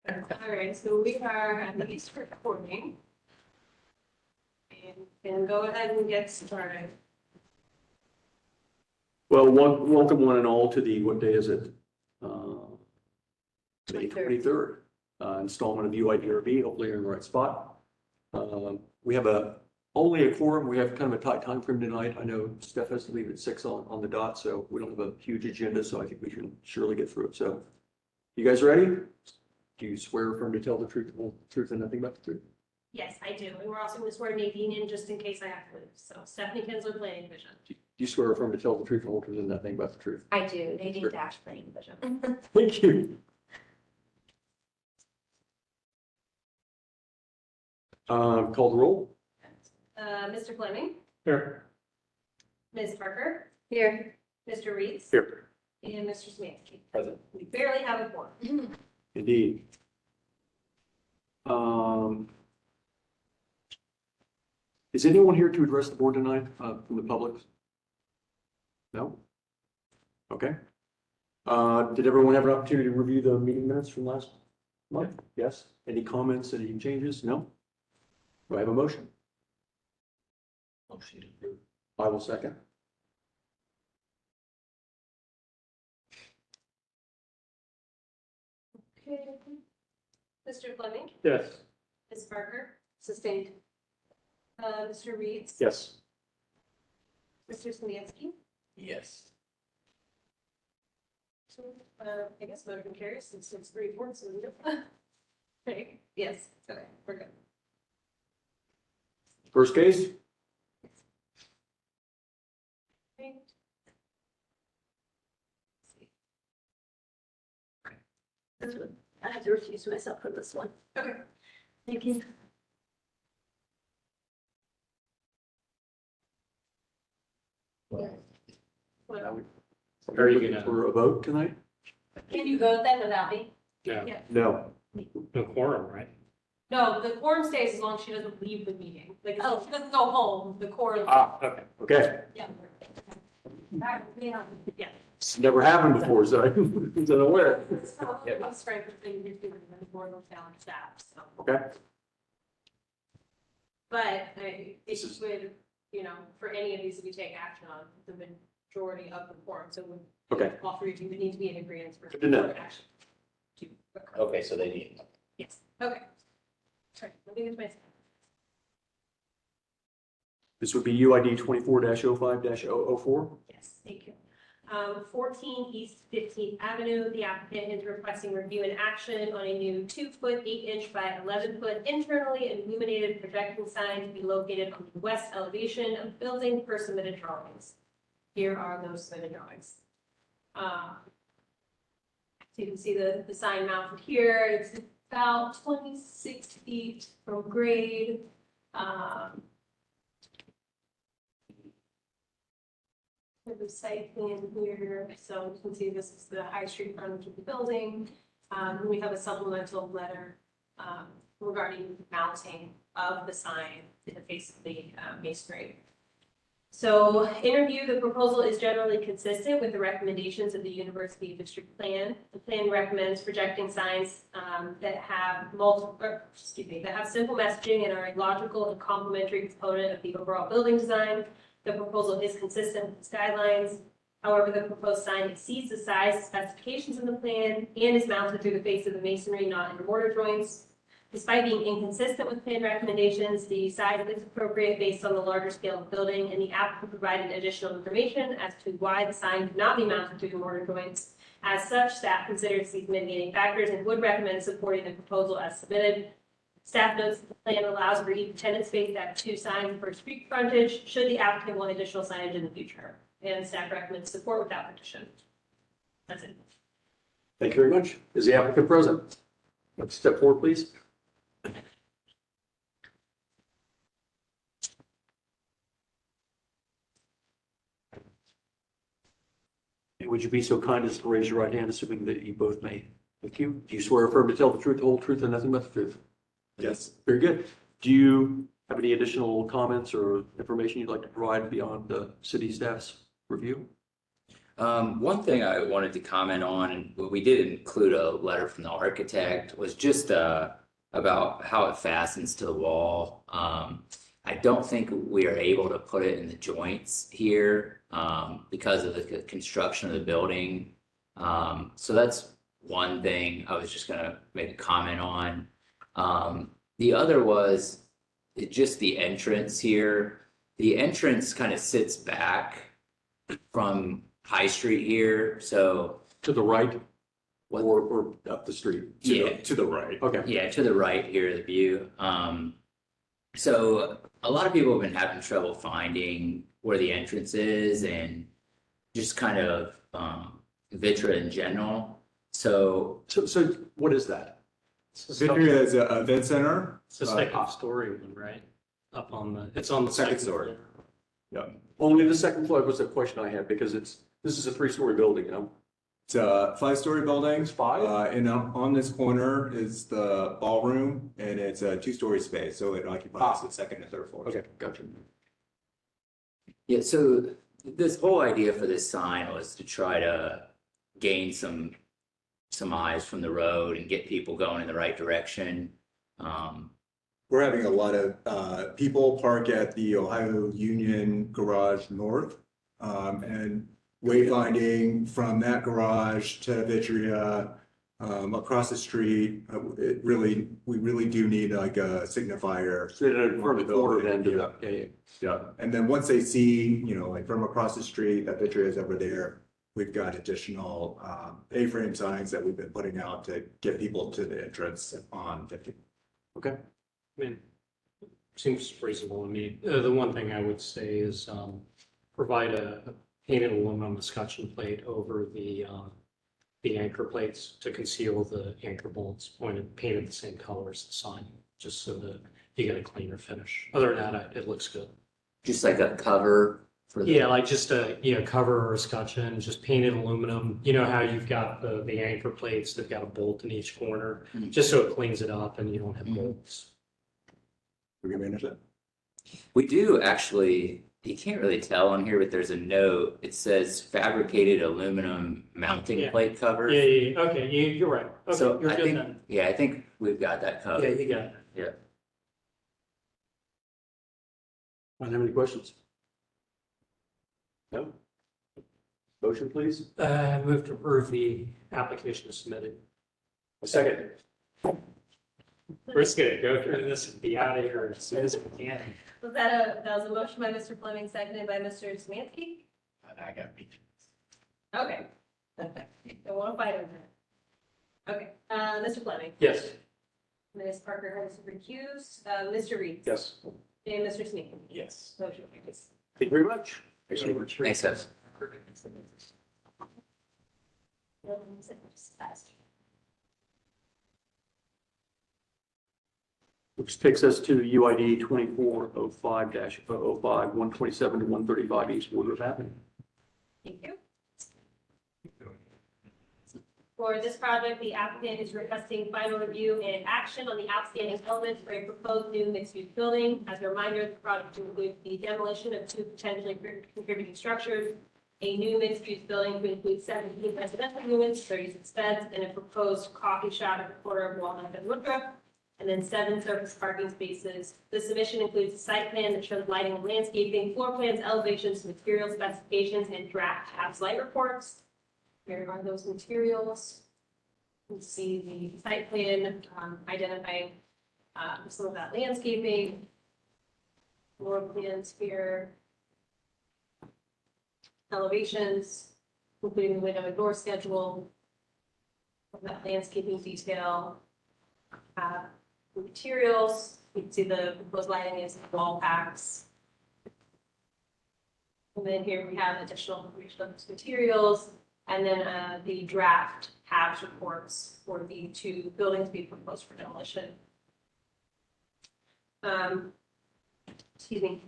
All right, so we are at least recording. And go ahead and get started. Well, welcome one and all to the, what day is it? May 23rd installment of UIDRB. Hopefully you're in the right spot. We have only a quorum. We have kind of a tight time frame tonight. I know Steph has to leave at 6 on the dot, so we don't have a huge agenda, so I think we can surely get through it. So you guys ready? Do you swear affirm to tell the truth, the whole truth, and nothing but the truth? Yes, I do. And we're also going to swear Nadine in just in case I have to leave. So Stephanie Kinsler, Planning Division. Do you swear affirm to tell the truth, the whole truth, and nothing but the truth? I do, Nadine Dash, Planning Division. Thank you. Call the roll. Mr. Fleming, Here. Ms. Parker, Here. Mr. Reeds, Here. and Mr. Smansky. Present. We barely have a quorum. Indeed. Is anyone here to address the board tonight from the public? No? Okay. Did everyone have an opportunity to review the meeting minutes from last month? Yes. Any comments, any changes? No? Do I have a motion? Motion approved. I will second. Okay. Mr. Fleming, Yes. Ms. Parker. Sustained. Mr. Reeds. Yes. Mr. Smansky. Yes. So, I guess motion carries since it's 3/4, so we don't. Okay, yes, okay, we're good. First case? Okay. I have to recuse myself from this one. Okay. Thank you. Well, Are you looking for a vote tonight? can you vote then without me? Yeah, Yeah. No. no quorum, right? No, the quorum stays as long as she doesn't leave the meeting. Like, Oh. if she doesn't go home, the quorum. Okay. Okay. Yeah. Alright, yeah. Yeah. It's never happened before, so I was unaware. So, it's Frank, the thing you're doing, and the board will balance that, so. Okay. But This it is- would, you know, for any of these that we take action on, the majority of the quorum, so would. Okay. All three of you would need to be in agreement for. Good to know. for action to occur. Okay, so they need. Yes, okay. Sorry, let me get my. This would be UID 24-05-004. Yes, thank you. 14 East 15th Avenue, the applicant is requesting review and action on a new 2-foot 8-inch by 11-foot internally illuminated projecting sign to be located on the west elevation of the building per submitted drawings. Here are those submitted drawings. So you can see the sign mounted here. It's about 26 feet from grade. The site plan here, so you can see this is the High Street frontage of the building. We have a supplemental letter regarding mounting of the sign in the face of the masonry. So in review, the proposal is generally consistent with the recommendations of the University District Plan. The plan recommends projecting signs that have that have simple messaging and are a logical and complementary component of the overall building design. The proposal is consistent with its guidelines. However, the proposed sign exceeds the size and specifications in the plan and is mounted through the face of the masonry, not in the mortar joints. Despite being inconsistent with plan recommendations, the size is appropriate based on the larger scale of the building, and the applicant provided additional information as to why the sign could not be mounted through the mortar joints. As such, staff considers these mitigating factors and would recommend supporting the proposal as submitted. Staff notes that the plan allows for each tenant space to have 2 signs per street frontage, should the applicant want additional signage in the future. And staff recommends support without petition. That's it. Thank you very much. Is the applicant present? Let's step forward, please. And would you be so kind as to raise your right hand, assuming that you both may? Thank you. Do you swear or affirm to tell the truth, the whole truth, and nothing but the truth? Yes. Very good. Do you have any additional comments or information you'd like to provide beyond the city staff's review? One thing I wanted to comment on, and we did include a letter from the architect, was just about how it fastens to the wall. I don't think we are able to put it in the joints here because of the construction of the building. So that's one thing I was just gonna make a comment on. The other was just the entrance here. The entrance kind of sits back from High Street here, so To the right what, or up the street? Yeah. To the right. Okay. yeah, to the right here, the view. So a lot of people have been having trouble finding where the entrance is and just kind of Vitra in general. So So what is that? Vitria is a event center. It's the second story one, right? Up on the, it's on the second story. Yeah, only the second floor was the question I had because this is a 3-story building, you know? It's a 5-story building. It's 5? And on this corner is the ballroom, and it's a 2-story space, so it occupies the second and third floors. Okay, gotcha. yeah, so this whole idea for this sign was to try to gain some eyes from the road and get people going in the right direction. We're having a lot of people park at the Ohio Union Garage North, and wayfinding from that garage to Vitria, across the street. We really do need like a signifier. So from the corner then to the, yeah, yeah. Yeah, and then once they see, like from across the street that Vitria is over there, we've got additional A-frame signs that we've been putting out to get people to the entrance on 50. Okay. I mean, seems reasonable to me. The one thing I would say is provide a painted aluminum escutcheon plate over the anchor plates to conceal the anchor bolts painted the same color as the sign, just so that you get a cleaner finish. Other than that, it looks good. Just like a cover for the. Yeah, like just a, cover or escutcheon, just painted aluminum. You know how you've got the anchor plates, they've got a bolt in each corner, Mhm. just so it cleans it up and you don't have Mhm. bolts. We can manage that. We do actually, you can't really tell on here, but there's a note. It says fabricated aluminum mounting Yeah. plate covers. Yeah, okay, you're right. So Okay, you're I good think, then. yeah, I think we've got that Yeah, covered. you got it. Yeah. I don't have any questions. No? Motion, please? Move to approve the application submitted. A second. We're just gonna go through this and be out of here as soon as we can. That was a motion by Mr. Fleming, seconded by Mr. Smansky? I got beat. Okay. Don't want to fight over it. Okay, Mr. Fleming, Yes. Ms. Parker has recused, Mr. Reed. Yes. And Mr. Sneaky. Yes. Motion carries. Thank you very much. Thanks, guys. Which takes us to UID 2405-005, 127 to 135 East Woodruff Avenue. Thank you. For this project, the applicant is requesting final review and action on the outstanding elements for a proposed new mixed-use building. As a reminder, the project includes the demolition of 2 potentially contributing structures, a new mixed-use building to include 17 residential units, 36 beds, and a proposed coffee shop at the corner of Walnut and Woodruff, and then 7 surface parking spaces. The submission includes a site plan that shows lighting and landscaping, floor plans, elevations, material specifications, and draft HABs light reports. Here are those materials. You can see the site plan identifying some of that landscaping. Floor plans here. Elevations, including the window and door schedule. That landscaping detail. Materials, you can see the proposed lighting is wall packs. And then here we have additional information on those materials. And then the draft HABs reports for the 2 buildings being proposed for demolition. Excuse me.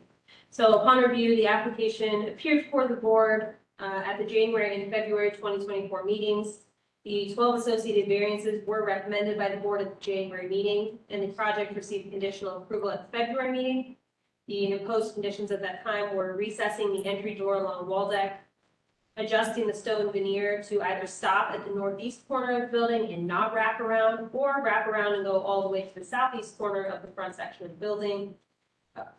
So upon review, the application appeared before the board at the January and February 2024 meetings. The 12 associated variances were recommended by the board at the January meeting, and the project received conditional approval at the February meeting. The imposed conditions at that time were recessing the entry door along wall deck, adjusting the stone veneer to either stop at the northeast corner of the building and not wrap around, or wrap around and go all the way to the southeast corner of the front section of the building.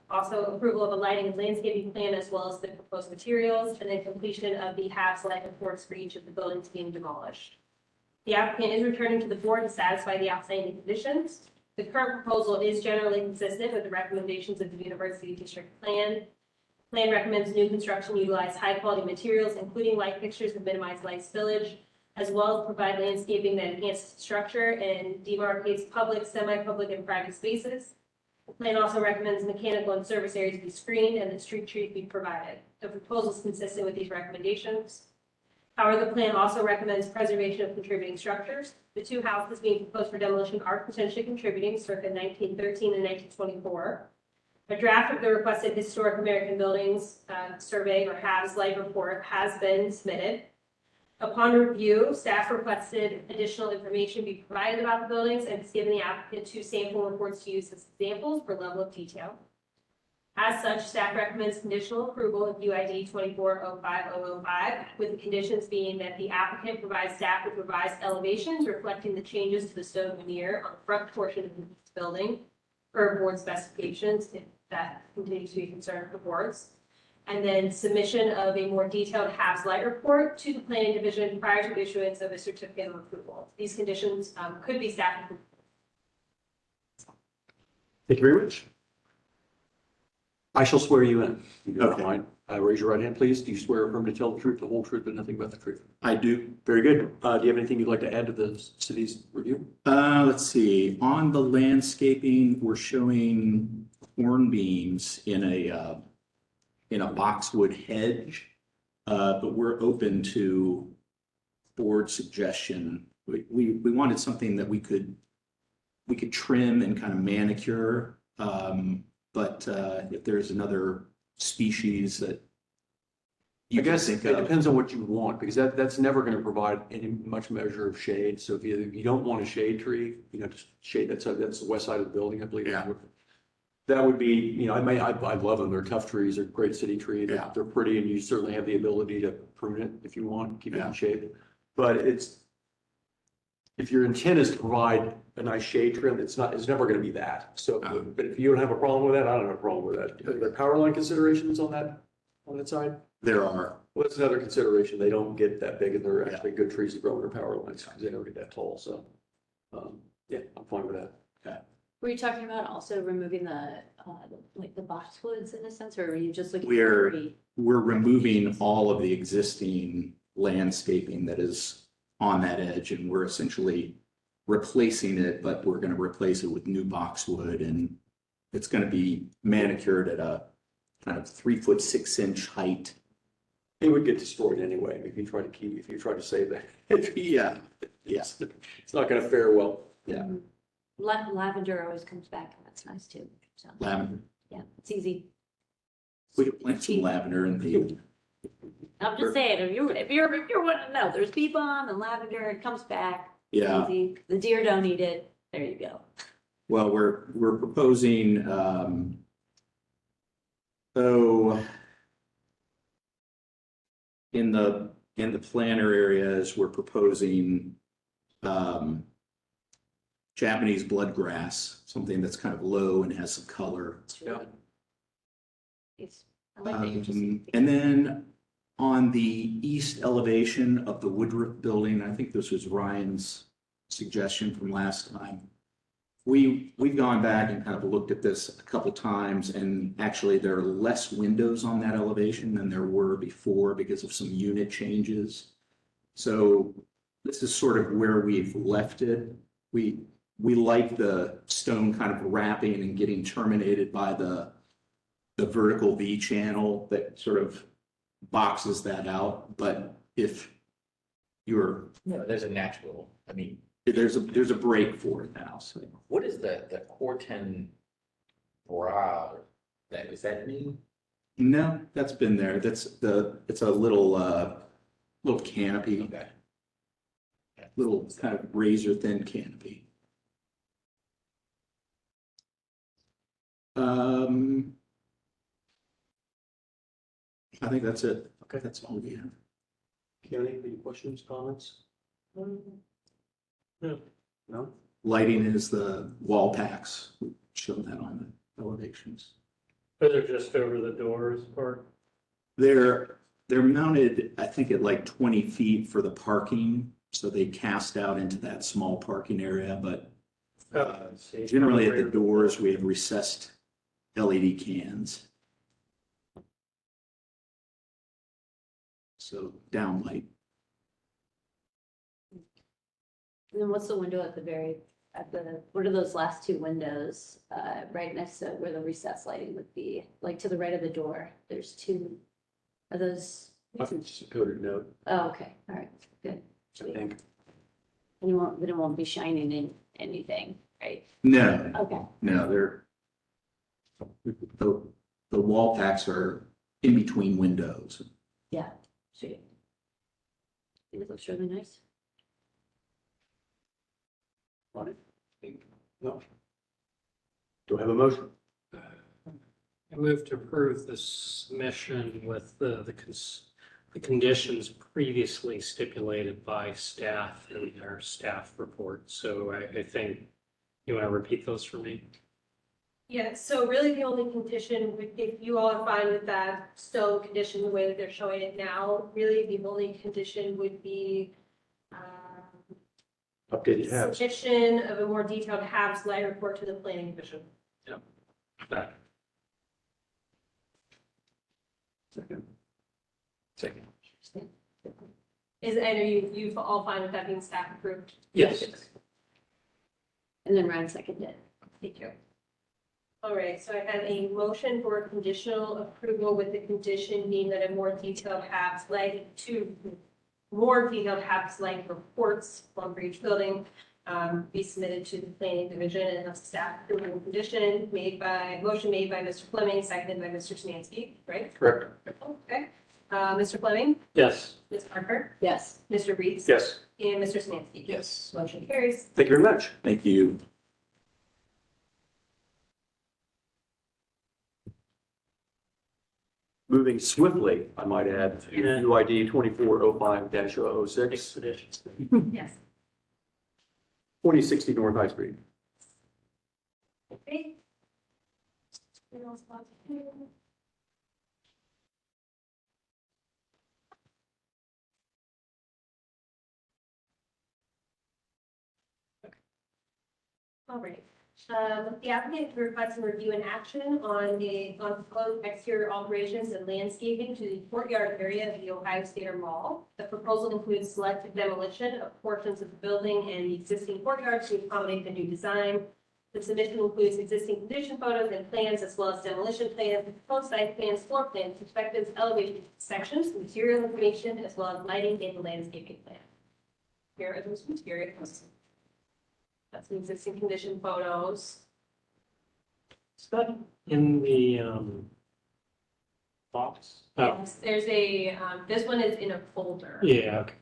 Also approval of a lighting and landscaping plan as well as the proposed materials, and then completion of the half light reports for each of the buildings being demolished. The applicant is returning to the board to satisfy the outstanding conditions. The current proposal is generally consistent with the recommendations of the University District Plan. Plan recommends new construction utilize high-quality materials, including light fixtures that minimize light spillage, as well as provide landscaping that enhances structure and demarcates public, semi-public, and private spaces. The plan also recommends mechanical and service areas be screened and that street trees be provided. The proposal is consistent with these recommendations. However, the plan also recommends preservation of contributing structures. The two houses being proposed for demolition are potentially contributing circa 1913 and 1924. A draft of the requested Historic American Buildings Survey or HABS light report has been submitted. Upon review, staff requested additional information be provided about the buildings and has given the applicant 2 sample reports to use as examples for level of detail. As such, staff recommends conditional approval of UID 2405-005, with the conditions being that the applicant provides staff with revised elevations reflecting the changes to the stone veneer on the front portion of the building per board specifications, if that continues to be a concern for boards. And then submission of a more detailed HABS light report to the planning division prior to issuance of a certificate of approval. These conditions could be staff approved. Thank you very much. I shall swear you in. You don't Okay. mind. Raise your right hand, please. Do you swear affirm to tell the truth, the whole truth, and nothing but the truth? I do. Very good. Do you have anything you'd like to add to the city's review? Let's see, on the landscaping, we're showing horn beams in a boxwood hedge. But we're open to board suggestion. We wanted something that we could trim and kind of manicure. But if there's another species that you I can guess think it of. depends on what you want, because that's never going to provide any much measure of shade. So if you don't want a shade tree, just shade, that's the west side of the building, I believe. Yeah. That would be, I love them. They're tough trees. They're great city tree. They're, Yeah. they're pretty, and you certainly have the ability to prune it if you want, keep it Yeah. in shape. But if your intent is to provide a nice shade trim, it's never going to be that. So, but if you don't have a problem with that, I don't have a problem with that. Are there power line considerations on that side? There are. Well, that's another consideration. They don't get that big, and they're Yeah. actually good trees that grow under power lines because they don't get that tall. So, yeah, I'm fine with that. Were you talking about also removing like the boxwoods in a sense, or are you just looking? We're- for tree? We're removing all of the existing landscaping that is on that edge, and we're essentially replacing it, but we're going to replace it with new boxwood, and it's going to be manicured at a kind of 3 foot 6 inch height. It would get destroyed anyway if you try to save that. Yeah, yeah. It's not going to fare well. Yeah. Lavender always comes back, and that's nice too. So, Lavender. yeah, it's easy. We could plant some lavender in the, I'm just saying, if you're wanting to know, there's bee balm and lavender, it comes back. It's yeah. easy. The deer don't eat it. There you go. Well, we're proposing, so in the planter areas, we're proposing, Japanese bloodgrass, something that's kind of low and has some color. It's really nice. I like that you're just. And then on the east elevation of the Woodruff building, I think this was Ryan's suggestion from last time. We've gone back and kind of looked at this a couple times, and actually there are less windows on that elevation than there were before because of some unit changes. So this is sort of where we've left it. We like the stone kind of wrapping and getting terminated by the vertical V channel that sort of boxes that out. But if you're, No, there's a natural, I mean, there's a break for it now, so. what is the Corten brow? Is that new? No, that's been there. It's a little canopy, Okay. little kind of razor thin canopy. I think that's it. Okay, that's all we have. Keone, any questions, comments? No. No? Lighting is the wall packs, show that on the elevations. Those are just over the doors part. They're mounted, I think, at like 20 feet for the parking, so they cast out into that small parking area, but generally at the doors, we have recessed LED cans. So downlight. And then what's the window at what are those last two windows, right next to where the recessed lighting would be, like to the right of the door? There's two, are those, I think it's just a coded note, oh, okay, all right, good. I think. And it won't be shining in anything, right? No, Okay, no, the wall packs are in between windows. yeah, sweet. It looks really nice. Right. No. Do I have a motion? I move to approve the submission with the conditions previously stipulated by staff in their staff report. So I think, you want to repeat those for me? Yeah, so really the only condition, if you all are fine with that stone condition, the way that they're showing it now, really the only condition would be Updated tabs. submission of a more detailed HABs light report to the planning commission. That. Second. Second. And are you all fine with that being staff approved? Yes. And then Ryan seconded. Thank you. All right, so I have a motion for conditional approval with the condition being that a more detailed HABs light reports, one for each building, be submitted to the planning division and of staff approval condition motion made by Mr. Fleming, seconded by Mr. Smansky, right? Correct. Okay. Mr. Fleming, Yes. Ms. Parker, Yes. Mr. Reeves. Yes. And Mr. Smansky. Yes. Motion carries. Thank you very much. Thank you. Moving swiftly, I might add, to Yeah. UID 2405-006, Expeditions. Yes. 2060 North High Street. Okay. All right. The applicant requests a review and action on proposed exterior alterations and landscaping to the courtyard area of the Ohio Theater Mall. The proposal includes selective demolition of portions of the building and the existing courtyard to accommodate the new design. The submission includes existing condition photos and plans, as well as demolition plans, proposed site plans, floor plans, perspectives, elevation sections, material information, as well as lighting and landscaping plan. Here are those materials. That's some existing condition photos. Scott, in the box? Oh, Yes, there's a, this one is in a folder. yeah, okay.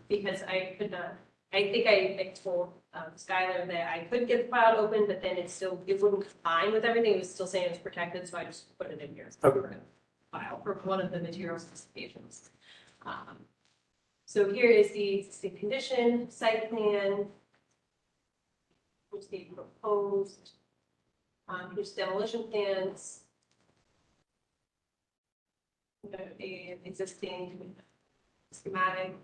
Because I could not, I think I told Skylar that I could get the file open, but then it wouldn't combine with everything. It was still saying it's protected, so I just put it in here. as a Okay. File for one of the material specifications. So here is the existing condition, site plan. Here's the proposed, here's demolition plans. The existing schematic.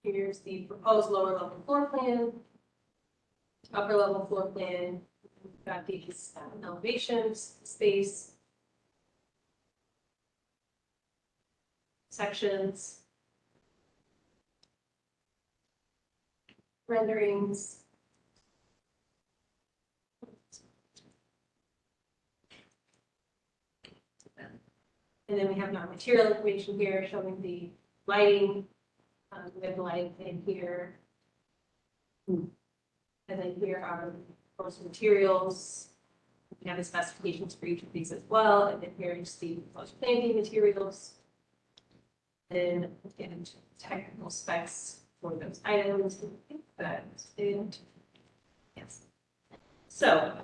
Here's the proposed lower level floor plan. Upper level floor plan, we've got these elevations, space. Sections. Renderings. And then we have non-material information here showing the lighting. We have the lighting in here. And then here are proposed materials. We have the specifications for each of these as well, and then here is the proposed planting materials. Then again, technical specs for those items. That and yes. So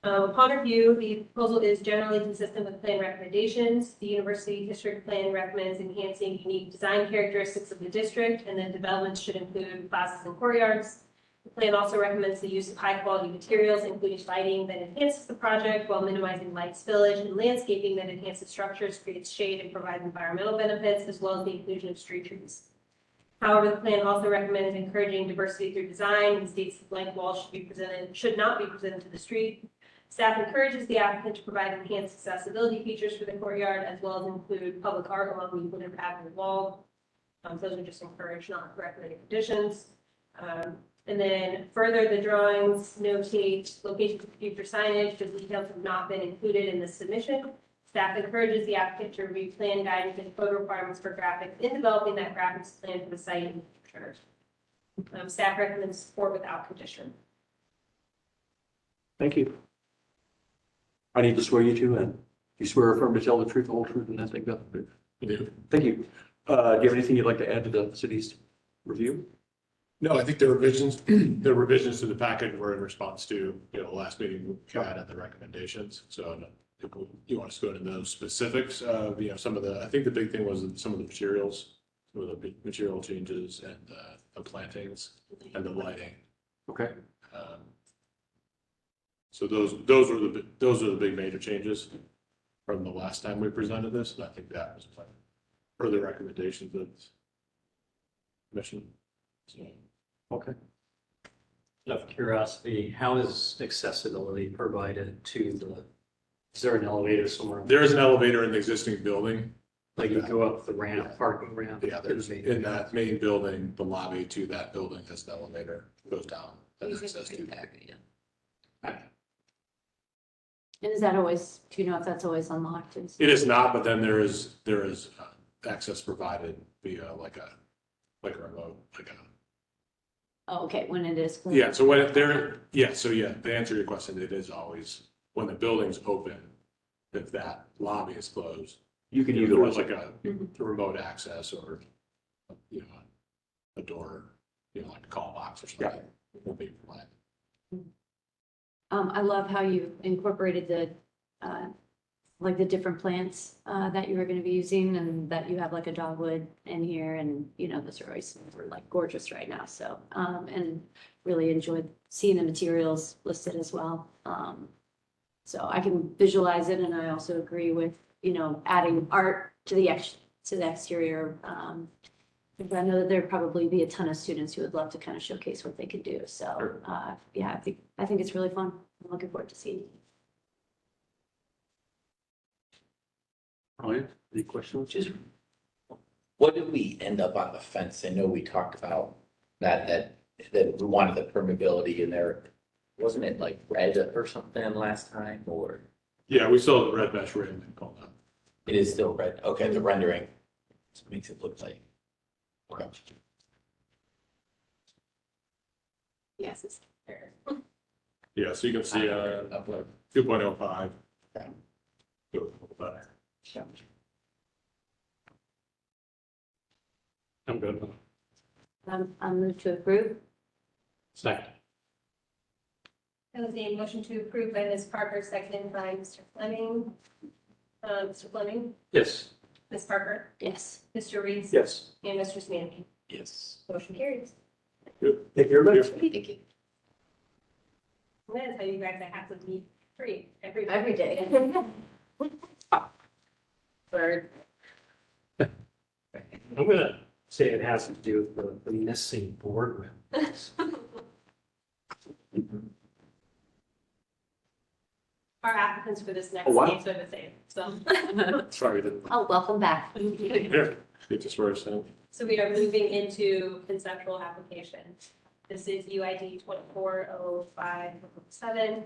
Upon review, the proposal is generally consistent with plan recommendations. The University District Plan recommends enhancing unique design characteristics of the district, and then developments should include plazas and courtyards. The plan also recommends the use of high-quality materials, including lighting that enhances the project while minimizing light spillage, and landscaping that enhances structures, creates shade, and provides environmental benefits, as well as the inclusion of street trees. However, the plan also recommends encouraging diversity through design and states that blank walls should not be presented to the street. Staff encourages the applicant to provide enhanced accessibility features for the courtyard, as well as include public art along the Woodland Avenue wall. Those are just encouraged, not recommended conditions. And then further, the drawings notate locations of future signage. The details have not been included in the submission. Staff encourages the applicant to review plan guidance and code requirements for graphics in developing that graphics plan for the site in the future. Staff recommends support without condition. Thank you. I need to swear you to, and you swear or affirm to tell the truth, the whole truth, and nothing but the truth. Thank you. Do you have anything you'd like to add to the city's review? No, I think the revisions to the package were in response to, the last meeting we had and the recommendations. So if you want us to go into those specifics of, some of the, I think the big thing was some of the materials, some of the big material changes and the plantings and the lighting. Okay. So those are the big major changes from the last time we presented this, and I think that was for the recommendations of the commission. So. Okay. Out of curiosity, how is accessibility provided to is there an elevator somewhere? There is an elevator in the existing building. Like you go up the ramp, parking ramp? Yeah, there's in that main building, the lobby to that building has an elevator, goes down. That access to that. And is that always, do you know if that's always unlocked? It is not, but then there is access provided via like a remote, Oh, okay, when it is. closed. yeah, so when to answer your question, it is always, when the building's open, if that lobby is closed, You can there's utilize like it. a remote access or, a door, like a call box or something. It will be provided. I love how you incorporated like the different plants that you were going to be using, and that you have like a dogwood in here, and those are always like gorgeous right now. So and really enjoyed seeing the materials listed as well. So I can visualize it, and I also agree with adding art to the exterior. I know that there'd probably be a ton of students who would love to kind of showcase what they could do. So yeah, I think it's really fun. I'm looking forward to seeing it. Ryan, any questions? What did we end up on the fence? I know we talked about that we wanted the permeability in there. Wasn't it like red or something last time, or? Yeah, we still have the red mesh railing called out. It is still red. Okay, the rendering makes it look like. Okay. Yes, it's there. Yeah, so you can see 2.05. Okay. Go a little better. I'm good. I'm moved to approve. Second. That was a motion to approve by Ms. Parker, seconded by Mr. Fleming. Mr. Fleming, Yes. Ms. Parker, Yes. Mr. Reese. Yes. And Mr. Smansky. Yes. Motion carries. Good. Thank you very much. Thank you. I'm gonna tell you guys I have to meet free every Day. Bird. I'm gonna say it has to do with the missing board members. Our applicants for this next Oh, wow. case are the same, so. Sorry, Oh, welcome back. here, get this first. So we are moving into conceptual application. This is UID 240507.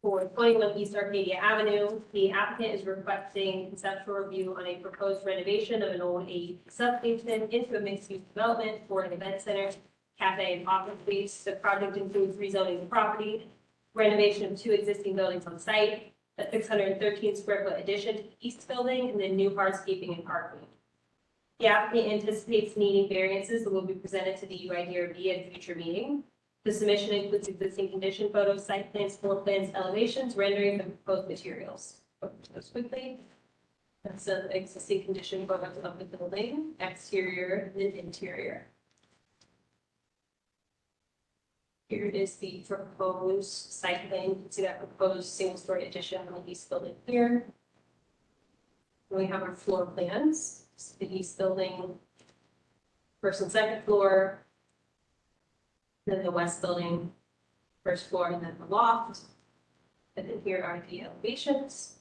For 21 East Arcadia Avenue, the applicant is requesting conceptual review on a proposed renovation of an old AEP substation into a mixed-use development for an event center, cafe, and office space. The project includes rezoning the property, renovation of 2 existing buildings on site, a 613 square foot addition to the east building, and then new hardscaping and parking. The applicant anticipates needing variances that will be presented to the UIDRB at a future meeting. The submission includes existing condition photos, site plans, floor plans, elevations, renderings, and proposed materials. Goes quickly. That's the existing condition photos of the building, exterior and interior. Here is the proposed site plan. You can see that proposed single-story addition on the east building here. We have our floor plans, the east building, first and second floor, then the west building, first floor, and then the loft. And then here are the elevations,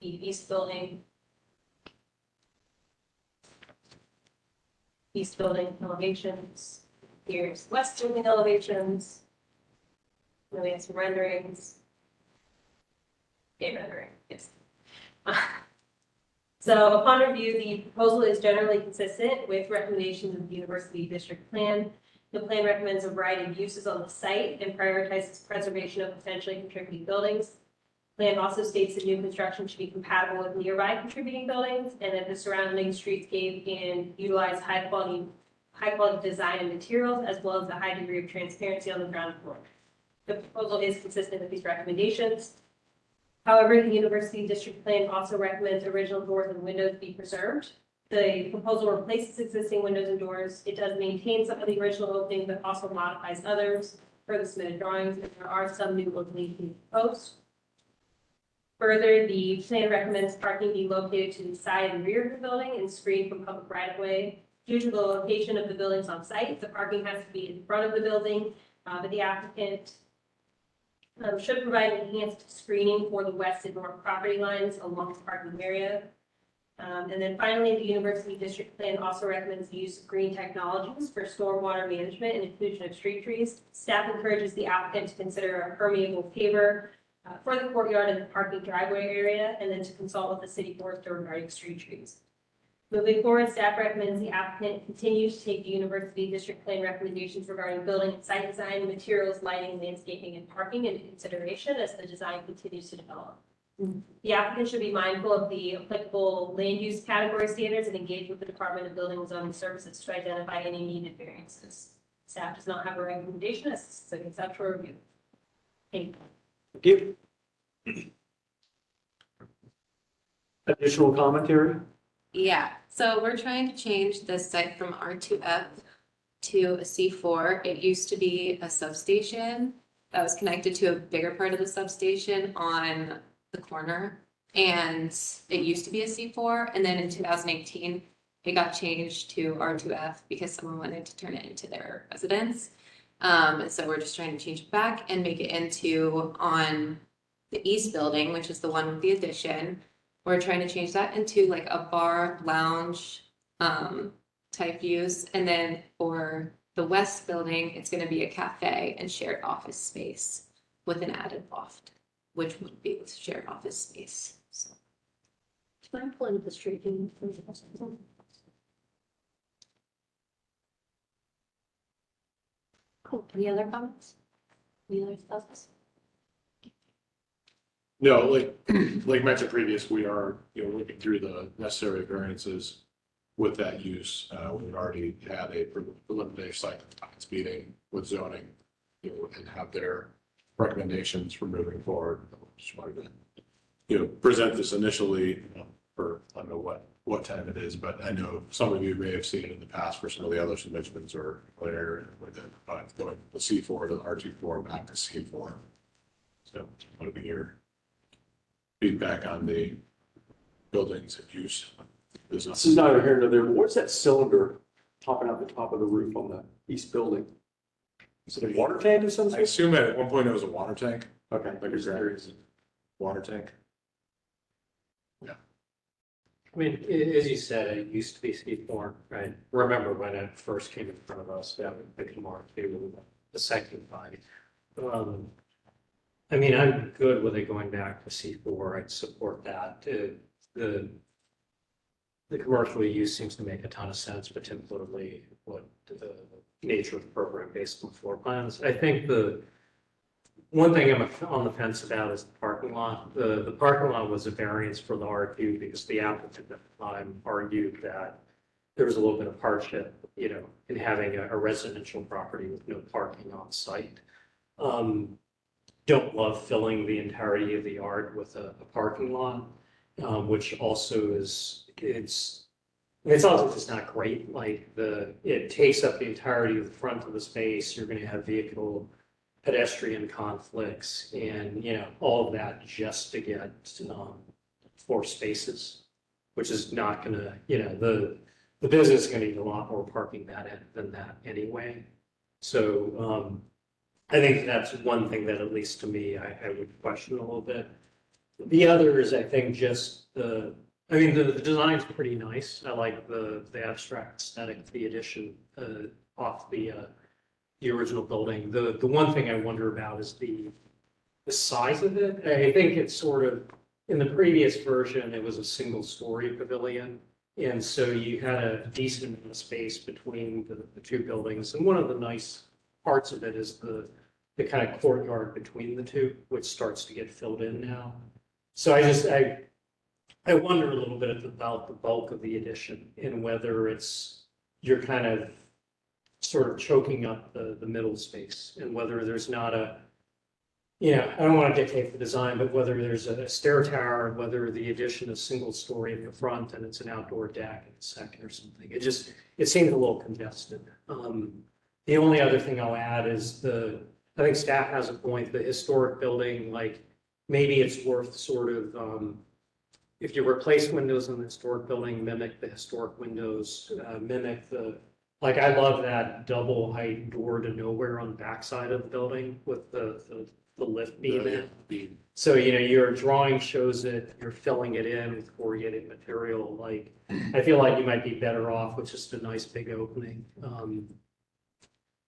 the east building, elevations. Here's west building elevations. Then we have some renderings. Rendering, yes. So upon review, the proposal is generally consistent with recommendations of the University District Plan. The plan recommends a variety of uses on the site and prioritizes preservation of potentially contributing buildings. Plan also states that new construction should be compatible with nearby contributing buildings and that the surrounding streetscape can utilize high quality design and materials, as well as a high degree of transparency on the ground floor. The proposal is consistent with these recommendations. However, the University District Plan also recommends original doors and windows be preserved. The proposal replaces existing windows and doors. It does maintain some of the original openings, but also modifies others for the submitted drawings, and there are some new openings being proposed. Further, the plan recommends parking be located to the side and rear of the building and screened from public right-of-way. Due to the location of the buildings on site, the parking has to be in front of the building, but the applicant should provide enhanced screening for the west and north property lines along the parking area. And then finally, the University District Plan also recommends the use of green technologies for stormwater management and inclusion of street trees. Staff encourages the applicant to consider a permeable paver for the courtyard and the parking driveway area, and then to consult with the city forester regarding street trees. Moving forward, staff recommends the applicant continue to take the University District Plan recommendations regarding building and site design, materials, lighting, landscaping, and parking into consideration as the design continues to develop. The applicant should be mindful of the applicable land use category standards and engage with the Department of Building and Zoning Services to identify any needed variances. Staff does not have a recommendation, as it's a conceptual review. Thank you. Thank you. Additional commentary? Yeah, so we're trying to change this site from R2F to a C4. It used to be a substation that was connected to a bigger part of the substation on the corner. And it used to be a C4, and then in 2018, it got changed to R2F because someone wanted to turn it into their residence. And so we're just trying to change it back and make it into on the east building, which is the one with the addition. We're trying to change that into like a bar lounge type use. And then for the west building, it's going to be a cafe and shared office space with an added loft, which would be with shared office space. So. Can I pull into the street view? Cool. Any other comments? Any other thoughts? No, like mentioned previous, we are, looking through the necessary variances with that use. We've already had a preliminary site compliance meeting with zoning, and have their recommendations for moving forward. Just wanted to, present this initially for, I don't know what time it is, but I know some of you may have seen it in the past for some of the other submissions or later with it, going the C4 to the R24 back to C4. So I want to be here. Feedback on the buildings and use. This is neither here nor there, but what's that cylinder popping out the top of the roof on the east building? Is it a water tank or something? I assume at one point it was a water tank, Okay, like is that water tank? I mean, as you said, it used to be C4, right? Remember when it first came in front of us, that would become R2, the second body. I mean, I'm good with it going back to C4. I'd support that. The commercial use seems to make a ton of sense, particularly what the nature of the program based on floor plans. I think the one thing I'm on the fence about is the parking lot. The parking lot was a variance for the R2 because the applicant at the time argued that there was a little bit of hardship, in having a residential property with no parking on site. Don't love filling the entirety of the yard with a parking lot, which also it's also just not great. Like it takes up the entirety of the front of the space. You're going to have vehicle pedestrian conflicts and, all of that just to get 4 spaces, which is not going to, the business is going to need a lot more parking than that anyway. So I think that's one thing that, at least to me, I would question a little bit. The other is, I think, just the design's pretty nice. I like the abstract aesthetic of the addition off the original building. The one thing I wonder about is the size of it. I think it's sort of, in the previous version, it was a single-story pavilion. And so you had a decent amount of space between the 2 buildings. And one of the nice parts of it is the kind of courtyard between the 2, which starts to get filled in now. So I wonder a little bit about the bulk of the addition and whether you're kind of sort of choking up the middle space, and whether there's not I don't want to dictate the design, but whether there's a stair tower, and whether the addition is single story in the front and it's an outdoor deck in the second or something. It seems a little congested. The only other thing I'll add is I think staff has a point, the historic building, like maybe it's worth sort of, if you replace windows in the historic building, mimic the historic windows, like I love that double height door to nowhere on the backside of the building with the lift beam in it. So, your drawing shows it, you're filling it in with corrugated material. Like, I feel like you might be better off with just a nice big opening.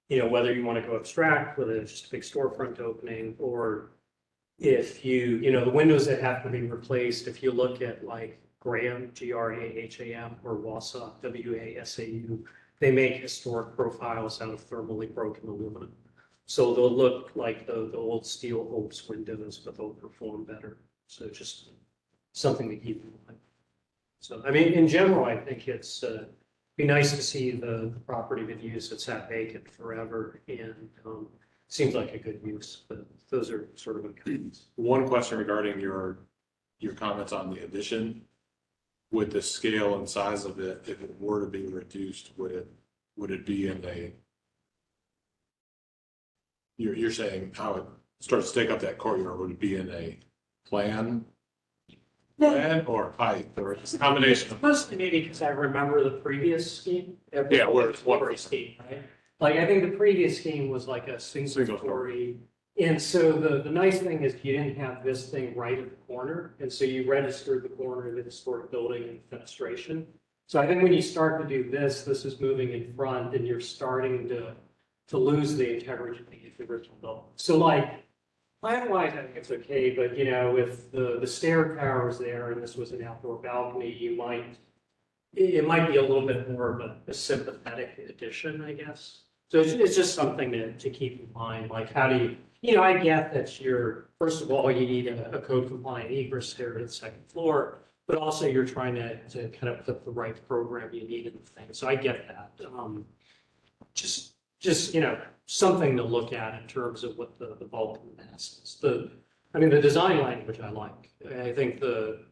Whether you want to go abstract with just a big storefront opening, or if the windows that have to be replaced, if you look at like Graham, GRAHAM, or WASA, WASAU, they make historic profiles out of thermally broken aluminum. So they'll look like the old steel hopes windows, but they'll perform better. So just something to keep in mind. So, in general, I think it's be nice to see the property been used. It's sat vacant forever, and seems like a good use, but those are sort of opinions. One question regarding your comments on the addition. Would the scale and size of it, if it were to be reduced, would it be in you're saying how it starts to take up that courtyard, would it be in a plan or height, or a combination of? Mostly maybe because I remember the previous scheme. Yeah, where it's one scheme, right? Like, I think the previous scheme was like a single story. And so the nice thing is you didn't have this thing right at the corner. And so you registered the corner of the historic building and fenestration. So I think when you start to do this is moving in front, and you're starting to lose the integrity of the original building. So like, plan-wise, I think it's okay, but if the stair tower is there and this was an outdoor balcony, it might be a little bit more of a sympathetic addition, I guess. So it's just something to keep in mind. Like, how do you, I get that first of all, you need a code compliant egress there to the second floor, but also you're trying to kind of put the right program you need in the thing. So I get that. Just something to look at in terms of what the bulk of the mass is. The design language I like. I think the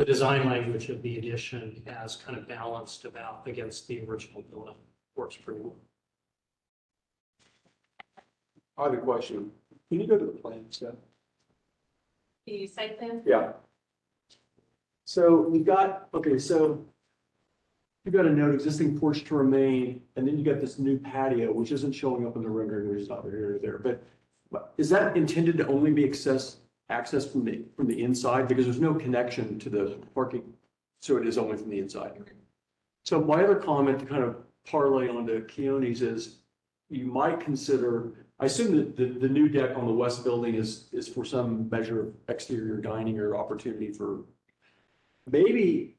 design language of the addition has kind of balanced against the original building. Works pretty well. I have a question. Can you go to the plan, Steph? The site plan? Yeah. So you've got a note existing porch to remain, and then you got this new patio, which isn't showing up in the rendering, which is not here or there. But is that intended to only be accessed from the inside? Because there's no connection to the parking, so it is only from the inside. So my other comment to kind of parlay onto Keone's is you might consider, I assume that the new deck on the west building is for some measure of exterior dining or opportunity for maybe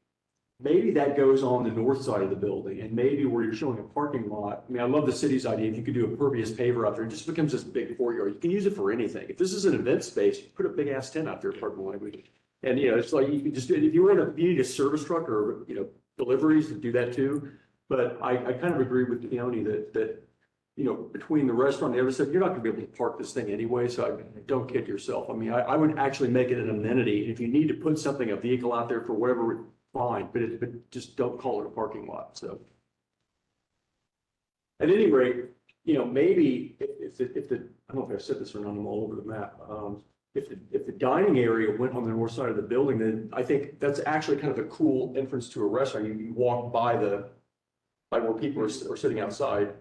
that goes on the north side of the building, and maybe where you're showing a parking lot. I love the city's idea. If you could do a pervious paver out there, it just becomes this big courtyard. You can use it for anything. If this is an event space, put a big ass tent out there, pardon my language. And it's like you can just, if you need a service truck or deliveries, to do that too. But I kind of agree with Keone that, you know, between the restaurant and the other stuff, you're not gonna be able to park this thing anyway, so don't kid yourself. I mean, I would actually make it an amenity. And if you need to put something, a vehicle out there for whatever, fine, but just don't call it a parking lot, so. At any rate, you know, maybe if the, I don't know if I said this or not, I'm all over the map. If the dining area went on the north side of the building, then I think that's actually kind of a cool entrance to a restaurant. You walk by where people are sitting outside.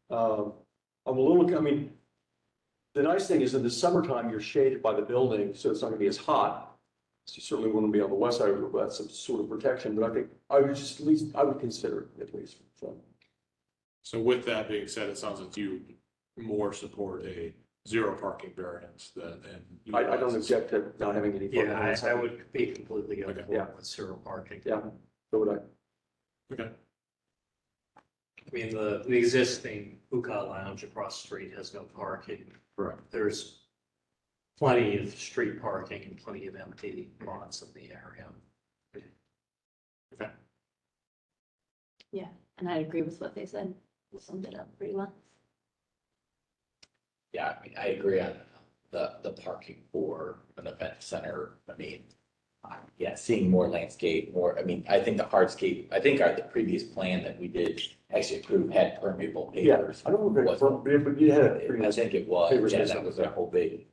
I'm a little, I mean, the nice thing is in the summertime, you're shaded by the building, so it's not gonna be as hot. So you certainly wouldn't be on the west side, but that's some sort of protection, but I think I would just, at least, I would consider it at least. So with that being said, it sounds like you more support a zero parking variance than. I don't object to not having any. parking. Yeah, I would be completely on Okay. board with zero parking. Yeah, so would I. Okay. I mean, the existing hookah lounge across the street has no parking. Correct. There's plenty of street parking and plenty of empty lots in the area. Yeah, and I agree with what they said. You summed it up pretty well. Yeah, I mean, I agree on the parking for an event center. I mean, yeah, seeing more landscape, more, I mean, I think the hardscape, I think the previous plan that we did actually approve had permeable Yeah, pavers. I don't know but you had a pretty I nice. think it was, Pavers yeah, and that stuff. was a whole big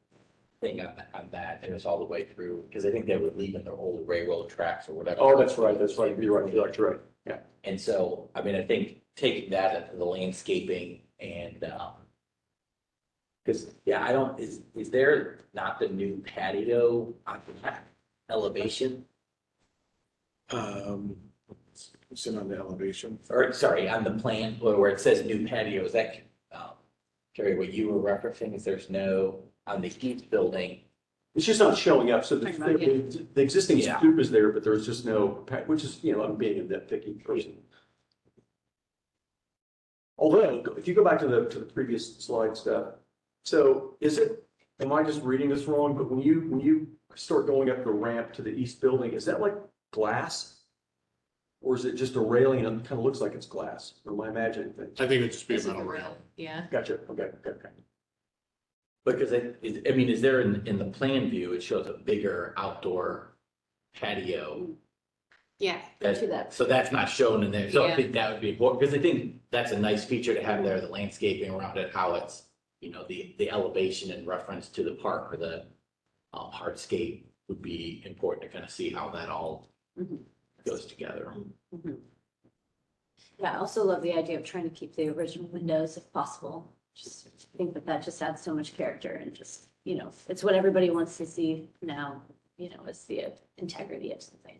thing on that. It was all the way through, because I think they were leaving their old railroad tracks or whatever. Oh, that's right, you're right, you're right. Yeah. And so, I mean, I think taking that into the landscaping and, because, yeah, I don't, is there not the new patio on that elevation? Sit on the elevation. Or, sorry, on the plan where it says new patio, is that, Carrie, what you were referencing is there's no, on the east building, It's just not showing up, so Talking about, the existing Yeah. stoop is there, but there's just no, which is, you know, I'm being a nitpicky person. Although, if you go back to the previous slide stuff, so is it, am I just reading this wrong, but when you start going up the ramp to the east building, is that like glass? Or is it just a railing and it kind of looks like it's glass, or am I imagining things? I think it'd just be a It's like metal a rail. rail, yeah. Gotcha, okay. because I mean, is there in the plan view, it shows a bigger outdoor patio? Yeah, To that. So that's not shown in there. So I Yeah. think that would be important, because I think that's a nice feature to have there, the landscaping around it, how it's, you know, the elevation in reference to the park or the hardscape would be important to kind of see how that all Mhm. goes together. Mhm. Yeah, I also love the idea of trying to keep the original windows if possible. Just think that just adds so much character and just, you know, it's what everybody wants to see now, you know, is the integrity of something.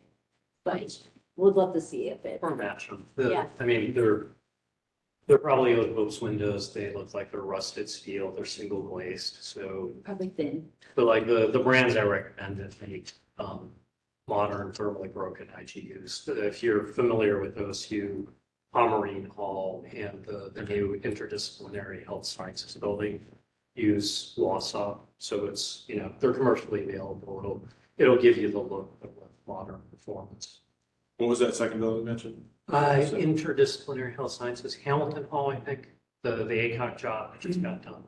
But would love to see if it, Or match them. Yeah. I mean, they're probably those windows, they look like they're rusted steel, they're single glazed, so, probably thin. but like the brands I recommend that make, modern thermally broken IGUs. If you're familiar with OSU, Pomerine Hall and the new interdisciplinary health sciences building use Wausau, so it's, you know, they're commercially available, it'll give you the look of modern performance. What was that second building mentioned? Interdisciplinary health sciences, Hamilton Hall, I think, the ACOG job just got done.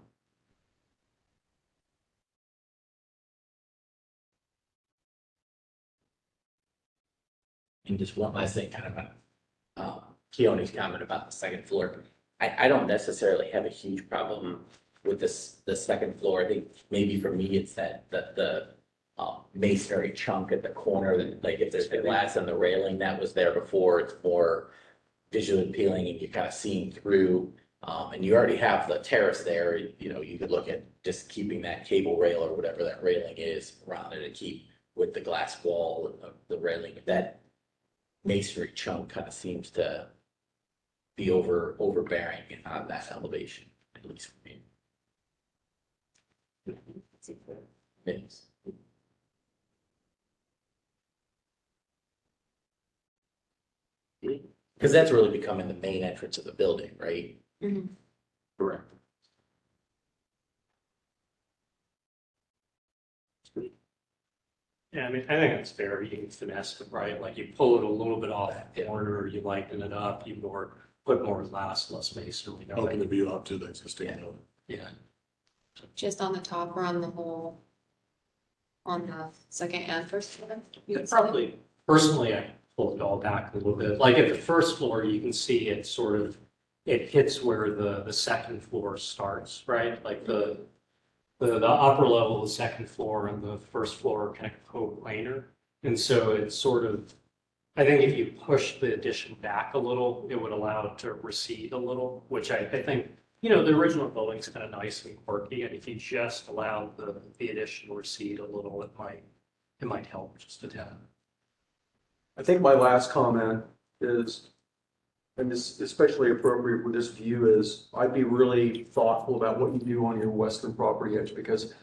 And just one last thing, kind of on Keone's comment about the second floor. I don't necessarily have a huge problem with the second floor. I think maybe for me, it's the masonry chunk at the corner, that, like, if there's the glass and the railing that was there before, it's more visually appealing and you're kind of seeing through. And you already have the terrace there, you know, you could look at just keeping that cable rail or whatever that railing is around it and keep with the glass wall of the railing. That masonry chunk kind of seems to be overbearing on that elevation, at least for me. Yes. Because that's really becoming the main entrance of the building, right? Correct. Yeah, I mean, I think it's fair, you can finesse it, right? Like you pull it a little bit off the corner, you lighten it up, you put more glass, less masonry. Open the view up to the existing Yeah. building. Yeah, Just on the top or on the whole, on the second and first floor? You would I'd say? probably, personally, I pull it all back a little bit. Like at the first floor, you can see it sort of, it hits where the second floor starts, right? Like the upper level, the second floor and the first floor are kind of co-planar. And so it's sort of, I think if you push the addition back a little, it would allow it to recede a little, which I think, you know, the original building's kind of nice and quirky. And if you just allow the addition to recede a little, it might help just a tad. I think my last comment is, and this is especially appropriate with this view, is I'd be really thoughtful about what you do on your western property edge, because,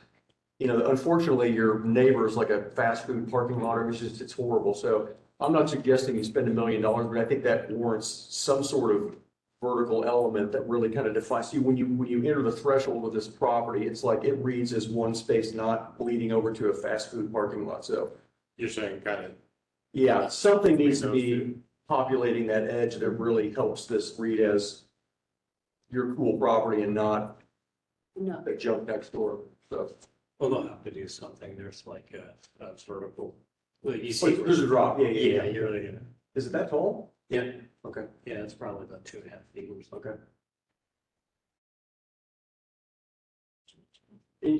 you know, unfortunately, your neighbor is like a fast food parking lot, it's horrible. So I'm not suggesting you spend $1 million, but I think that warrants some sort of vertical element that really kind of defines you. When you enter the threshold of this property, it's like it reads as one space, not bleeding over to a fast food parking lot. So You're saying kind of, yeah, something needs to Those be two. populating that edge that really helps this read as your cool property and not No, a junk next door. So, Well, they'll have to do something. There's like a vertical. Well, you see, there's a drop. Yeah, yeah, you're really gonna, Is it that tall? yeah, Okay, yeah, it's probably about 2.5 feet or something. okay.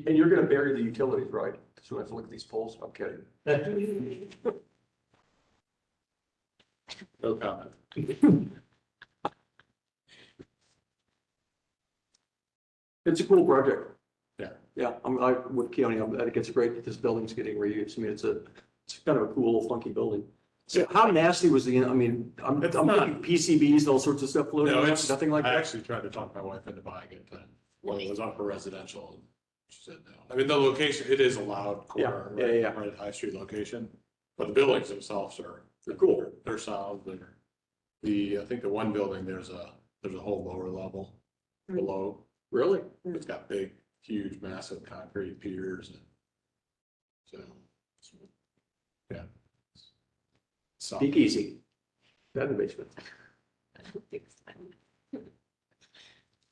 And you're gonna bury the utilities, right? So we have to look at these poles. I'm kidding. no comment. It's a cool project. Yeah. Yeah, with Keone, I think it's great that this building's getting reused. I mean, it's kind of a cool, funky building. So how nasty was the, I mean, I'm It's thinking not. PCBs and all sorts of stuff floating No, around, it's, nothing like I that? actually tried to talk my wife into buying it, but when it was up for residential, she said no. I mean, the location, it is a loud corner, Yeah, yeah, yeah. right at High Street location, but the buildings themselves are, They're cool. they're sound, I think the one building, there's a whole lower level below. Really? It's got big, huge, massive concrete piers and so, yeah. So, Speakeasy. That in the basement.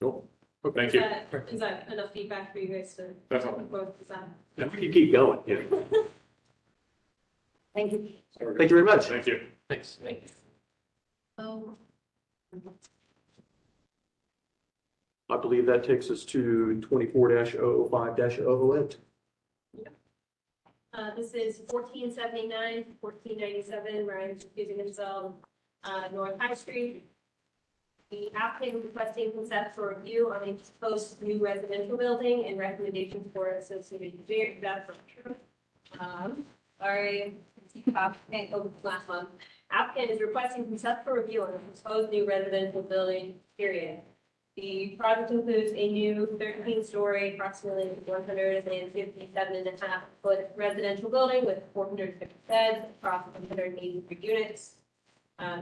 Cool. thank you. Is that enough feedback for you guys to? Definitely. Is that- You keep going, yeah. thank you. Thank you very much. Thank you. Thanks. Oh, I believe that takes us to 24-005-008. This is 1479, 1497, Ryan's confusing himself, North High Street. The applicant requesting consent for review on a proposed new residential building and recommendations for associated engineering. That's not true. Sorry, applicant over last month. Applicant is requesting consent for review on a proposed new residential building, period. The project includes a new 13-story, approximately 157.5-foot residential building with 450 beds across 183 units.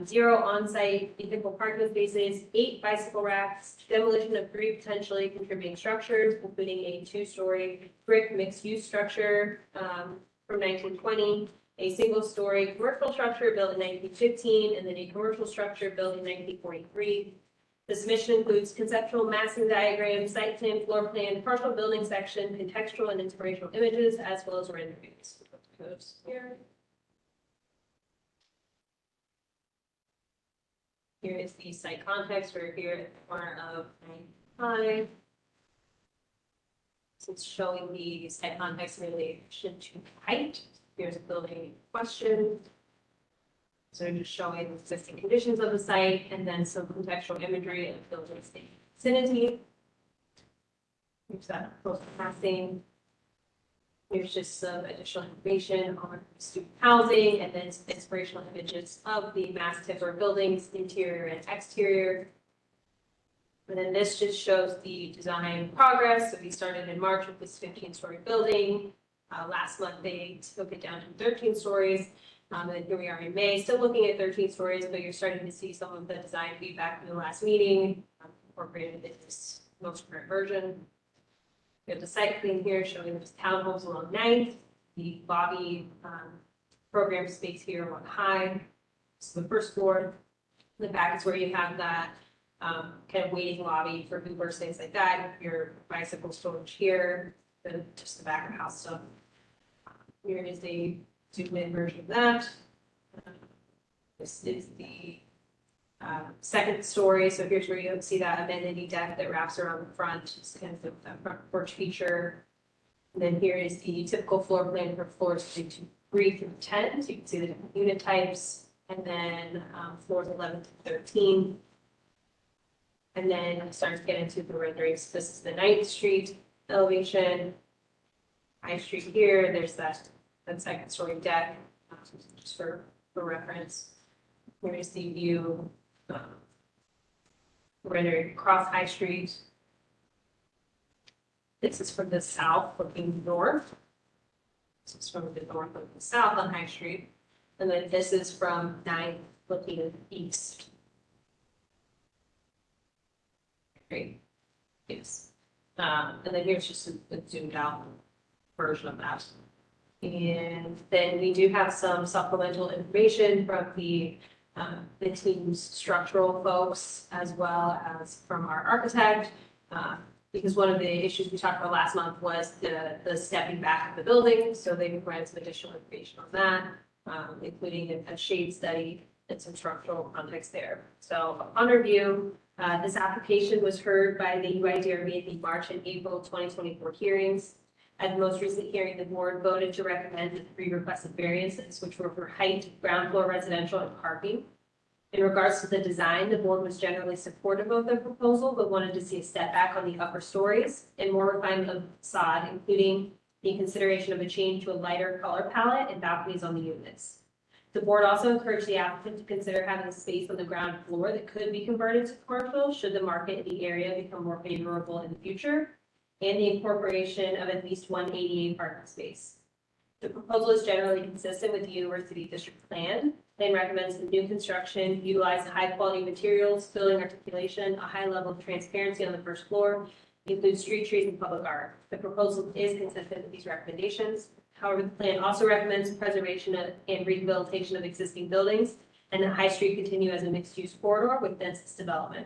0 on-site vehicle parking spaces, 8 bicycle racks, demolition of 3 potentially contributing structures, including a 2-story brick mixed-use structure from 1920, a single-story commercial structure built in 1915, and then a commercial structure built in 1943. The submission includes conceptual massing diagram, site plan, floor plan, partial building section, contextual and inspirational images, as well as renderings. Here. Here is the site context. We're here at the corner of 95. So it's showing the site context in relation to height. Here's a building question. So just showing the existing conditions of the site and then some contextual imagery of building vicinity. Here's that close passing. Here's just some additional information on student housing and then some inspirational images of the mass timber buildings, interior and exterior. And then this just shows the design progress. So we started in March with this 15-story building. Last month, they took it down to 13 stories. And here we are in May, still looking at 13 stories, but you're starting to see some of the design feedback from the last meeting, incorporated in this most current version. We have the site plan here showing the townhomes along 9th, the lobby, program space here on high. So the first floor, the back is where you have that, kind of waiting lobby for Ubers, things like that, your bicycle storage here, just the back of house stuff. Here is a zoomed in version of that. This is the second story, so here's where you see that amenity deck that wraps around the front, just kind of that front porch feature. And then here is the typical floor plan for floors 3 through 10, so you can see the different unit types, and then floors 11 to 13. And then starting to get into the renderings. This is the 9th Street elevation. High Street here, there's that second story deck, just for reference. Here is the view, rendering across High Street. This is from the south looking north. This is from the north looking south on High Street. And then this is from 9th looking east. Great. Yes. And then here's just a zoomed out version of that. And then we do have some supplemental information from the team's structural folks as well as from our architect. Because one of the issues we talked about last month was the stepping back of the building. So they provided some additional information on that, including a shade study and some structural context there. So upon review, this application was heard by the UIDRB at the March and April 2024 hearings. At the most recent hearing, the board voted to recommend the 3 requested variances, which were for height, ground floor residential, and parking. In regards to the design, the board was generally supportive of the proposal, but wanted to see a step back on the upper stories and more refinement of the facade, including the consideration of a change to a lighter color palette and balconies on the units. The board also encouraged the applicant to consider having space on the ground floor that could be converted to commercial should the market in the area become more favorable in the future, and the incorporation of at least 1 ADA parking space. The proposal is generally consistent with the University District Plan and recommends the new construction utilize high-quality materials, building articulation, a high level of transparency on the first floor, include street trees and public art. The proposal is consistent with these recommendations. However, the plan also recommends preservation and rehabilitation of existing buildings and that High Street continue as a mixed-use corridor with densest development.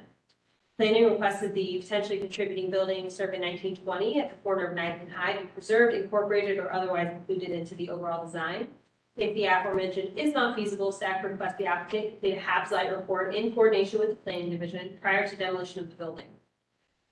Planning requested the potentially contributing building circa 1920 at the corner of 9th and High be preserved, incorporated, or otherwise included into the overall design. If the aforementioned is not feasible, staff request the applicant complete a HAB site report in coordination with the planning division prior to demolition of the building.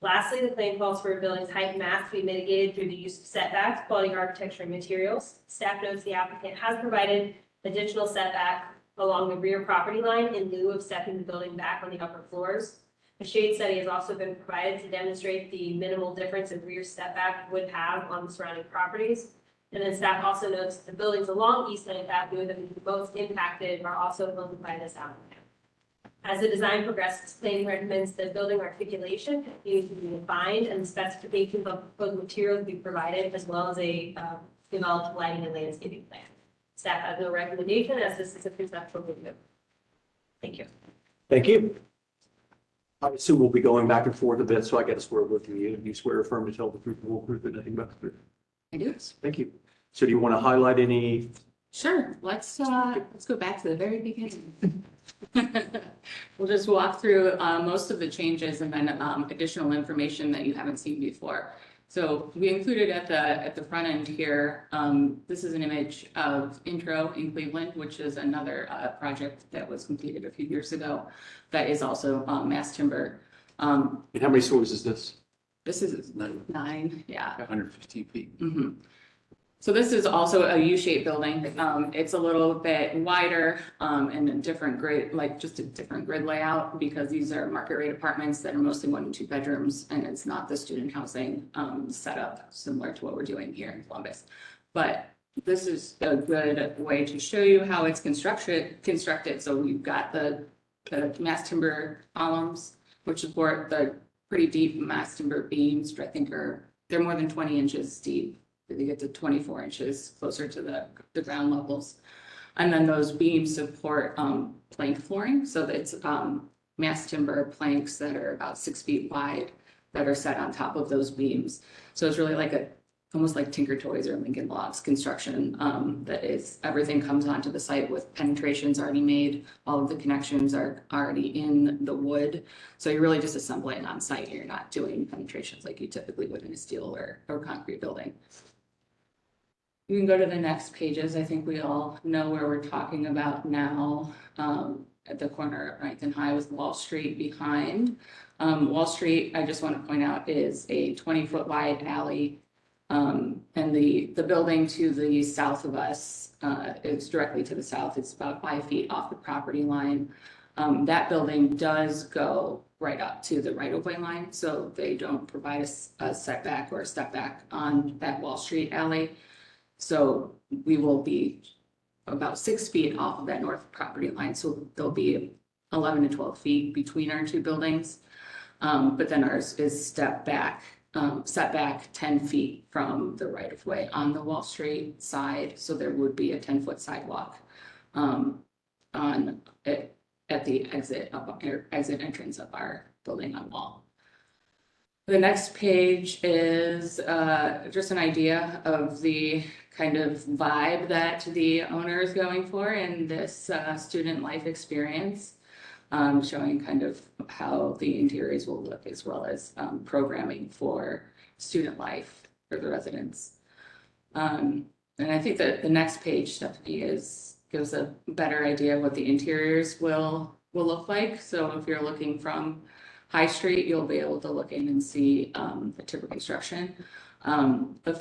Lastly, the plan calls for a building's height and mass to be mitigated through the use of setbacks, quality architecture, and materials. Staff notes the applicant has provided additional setback along the rear property line in lieu of stepping the building back on the upper floors. A shade study has also been provided to demonstrate the minimal difference in rear setback would have on the surrounding properties. And then staff also notes that the buildings along East 9th Avenue that would be most impacted are also owned by this applicant. As the design progresses, planning recommends that building articulation continue to be defined and the specifications of proposed materials be provided, as well as a developed lighting and landscaping plan. Staff has no recommendation as this is a conceptual review. Thank you. Thank you. I assume we'll be going back and forth a bit, so I got to swear with you. You swear affirm to tell the truth, the whole truth, and nothing but the truth. I do. Thank you. So do you want to highlight any? Sure. Let's go back to the very beginning. We'll just walk through most of the changes and then additional information that you haven't seen before. So we included at the front end here, this is an image of Intro in Cleveland, which is another project that was completed a few years ago that is also mass timber. And how many stories is this? This is 9, yeah. 115 feet. Mhm. So this is also a U-shaped building. It's a little bit wider and a different grid, like just a different grid layout because these are market rate apartments that are mostly 1 and 2 bedrooms, and it's not the student housing setup similar to what we're doing here in Columbus. But this is a good way to show you how it's constructed. So we've got the mass timber columns, which support the pretty deep mass timber beams, which I think they're more than 20 inches deep. They get to 24 inches closer to the ground levels. And then those beams support plank flooring. So it's mass timber planks that are about 6 feet wide that are set on top of those beams. So it's really like almost like Tinker Toys or Lincoln Logs construction. That is, everything comes onto the site with penetrations already made. All of the connections are already in the wood. So you're really just assembling on site. You're not doing penetrations like you typically would in a steel or concrete building. You can go to the next pages. I think we all know where we're talking about now. At the corner of Ninth and High with Wall Street behind. Wall Street, I just want to point out, is a 20-foot wide alley. And the building to the south of us, is directly to the south. It's about 5 feet off the property line. That building does go right up to the right-of-way line, so they don't provide a setback or a step back on that Wall Street alley. So we will be about 6 feet off of that north property line, so there'll be 11 to 12 feet between our two buildings. But then ours is set back 10 feet from the right of way on the Wall Street side, so there would be a 10-foot sidewalk on it at the exit entrance of our building on Wall. The next page is just an idea of the kind of vibe that the owner is going for in this student life experience, showing kind of how the interiors will look as well as programming for student life for the residents. And I think that the next page, Stephanie, gives a better idea of what the interiors will look like. So if you're looking from High Street, you'll be able to look in and see the timber construction. The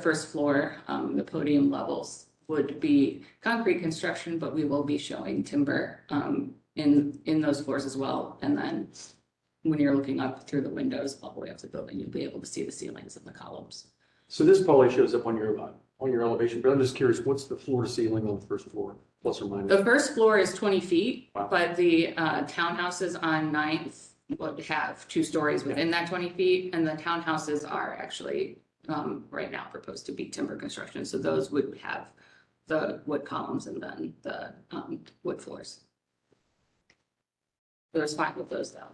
first floor, the podium levels would be concrete construction, but we will be showing timber in those floors as well. And then when you're looking up through the windows all the way up the building, you'll be able to see the ceilings and the columns. So this probably shows up on your elevation, but I'm just curious, what's the floor to ceiling on the first floor, plus or minus? The first floor is 20 feet, Wow. but the townhouses on 9th would have 2 stories within that 20 feet, and the townhouses are actually right now proposed to be timber construction, so those would have the wood columns and then the wood floors. There's 5 of those though.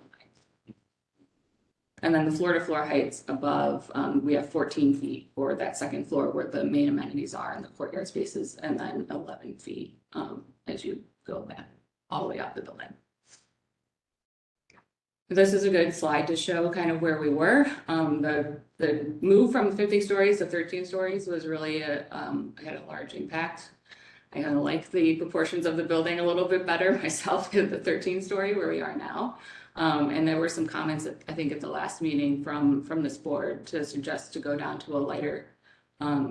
And then the floor to floor heights above, we have 14 feet for that second floor where the main amenities are in the courtyard spaces, and then 11 feet as you go back all the way up the building. This is a good slide to show kind of where we were. The move from 50 stories to 13 stories was really had a large impact. I kind of like the proportions of the building a little bit better myself at the 13-story where we are now. And there were some comments, I think, at the last meeting from this board to suggest to go down to a lighter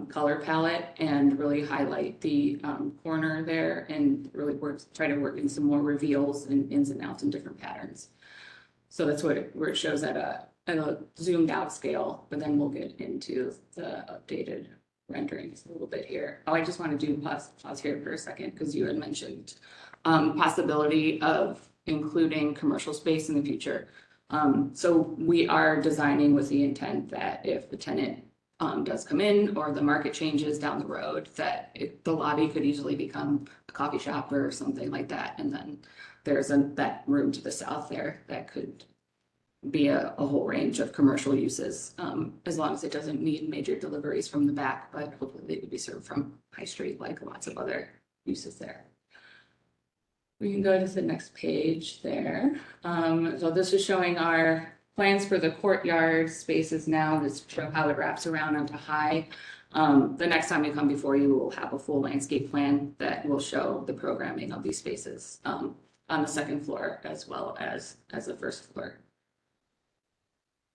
color palette and really highlight the corner there and really try to work in some more reveals and ins and outs and different patterns. So that's where it shows at a zoomed out scale, but then we'll get into the updated renderings a little bit here. Oh, I just want to do pause here for a second because you had mentioned possibility of including commercial space in the future. So we are designing with the intent that if the tenant does come in or the market changes down the road, that the lobby could easily become a coffee shop or something like that. And then there's that room to the south there that could be a whole range of commercial uses, as long as it doesn't need major deliveries from the back, but hopefully they could be served from High Street like lots of other uses there. We can go to the next page there. So this is showing our plans for the courtyard spaces now. This show how it wraps around onto High. The next time you come before you, will have a full landscape plan that will show the programming of these spaces on the second floor as well as the first floor.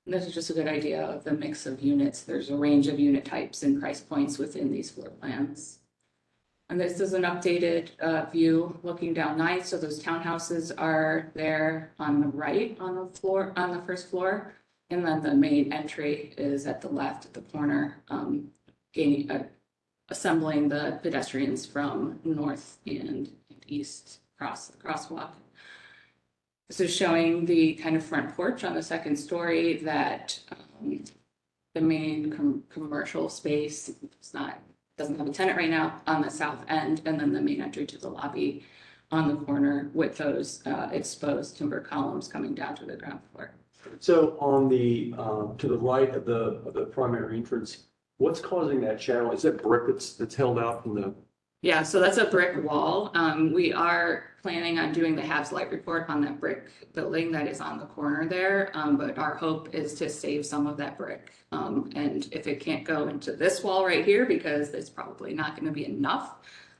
And this is just a good idea of the mix of units. There's a range of unit types and price points within these floor plans. And this is an updated view looking down 9th. So those townhouses are there on the right on the first floor. And then the main entry is at the left at the corner, assembling the pedestrians from north and east across the crosswalk. This is showing the kind of front porch on the second story that the main commercial space doesn't have a tenant right now on the south end, and then the main entry to the lobby on the corner with those exposed timber columns coming down to the ground floor. So on the to the right of the primary entrance, What's causing that channel? Is that brick that's held out from the, Yeah, so that's a brick wall. We are planning on doing the Habs Light Report on that brick building that is on the corner there. But our hope is to save some of that brick. And if it can't go into this wall right here, because it's probably not gonna be enough,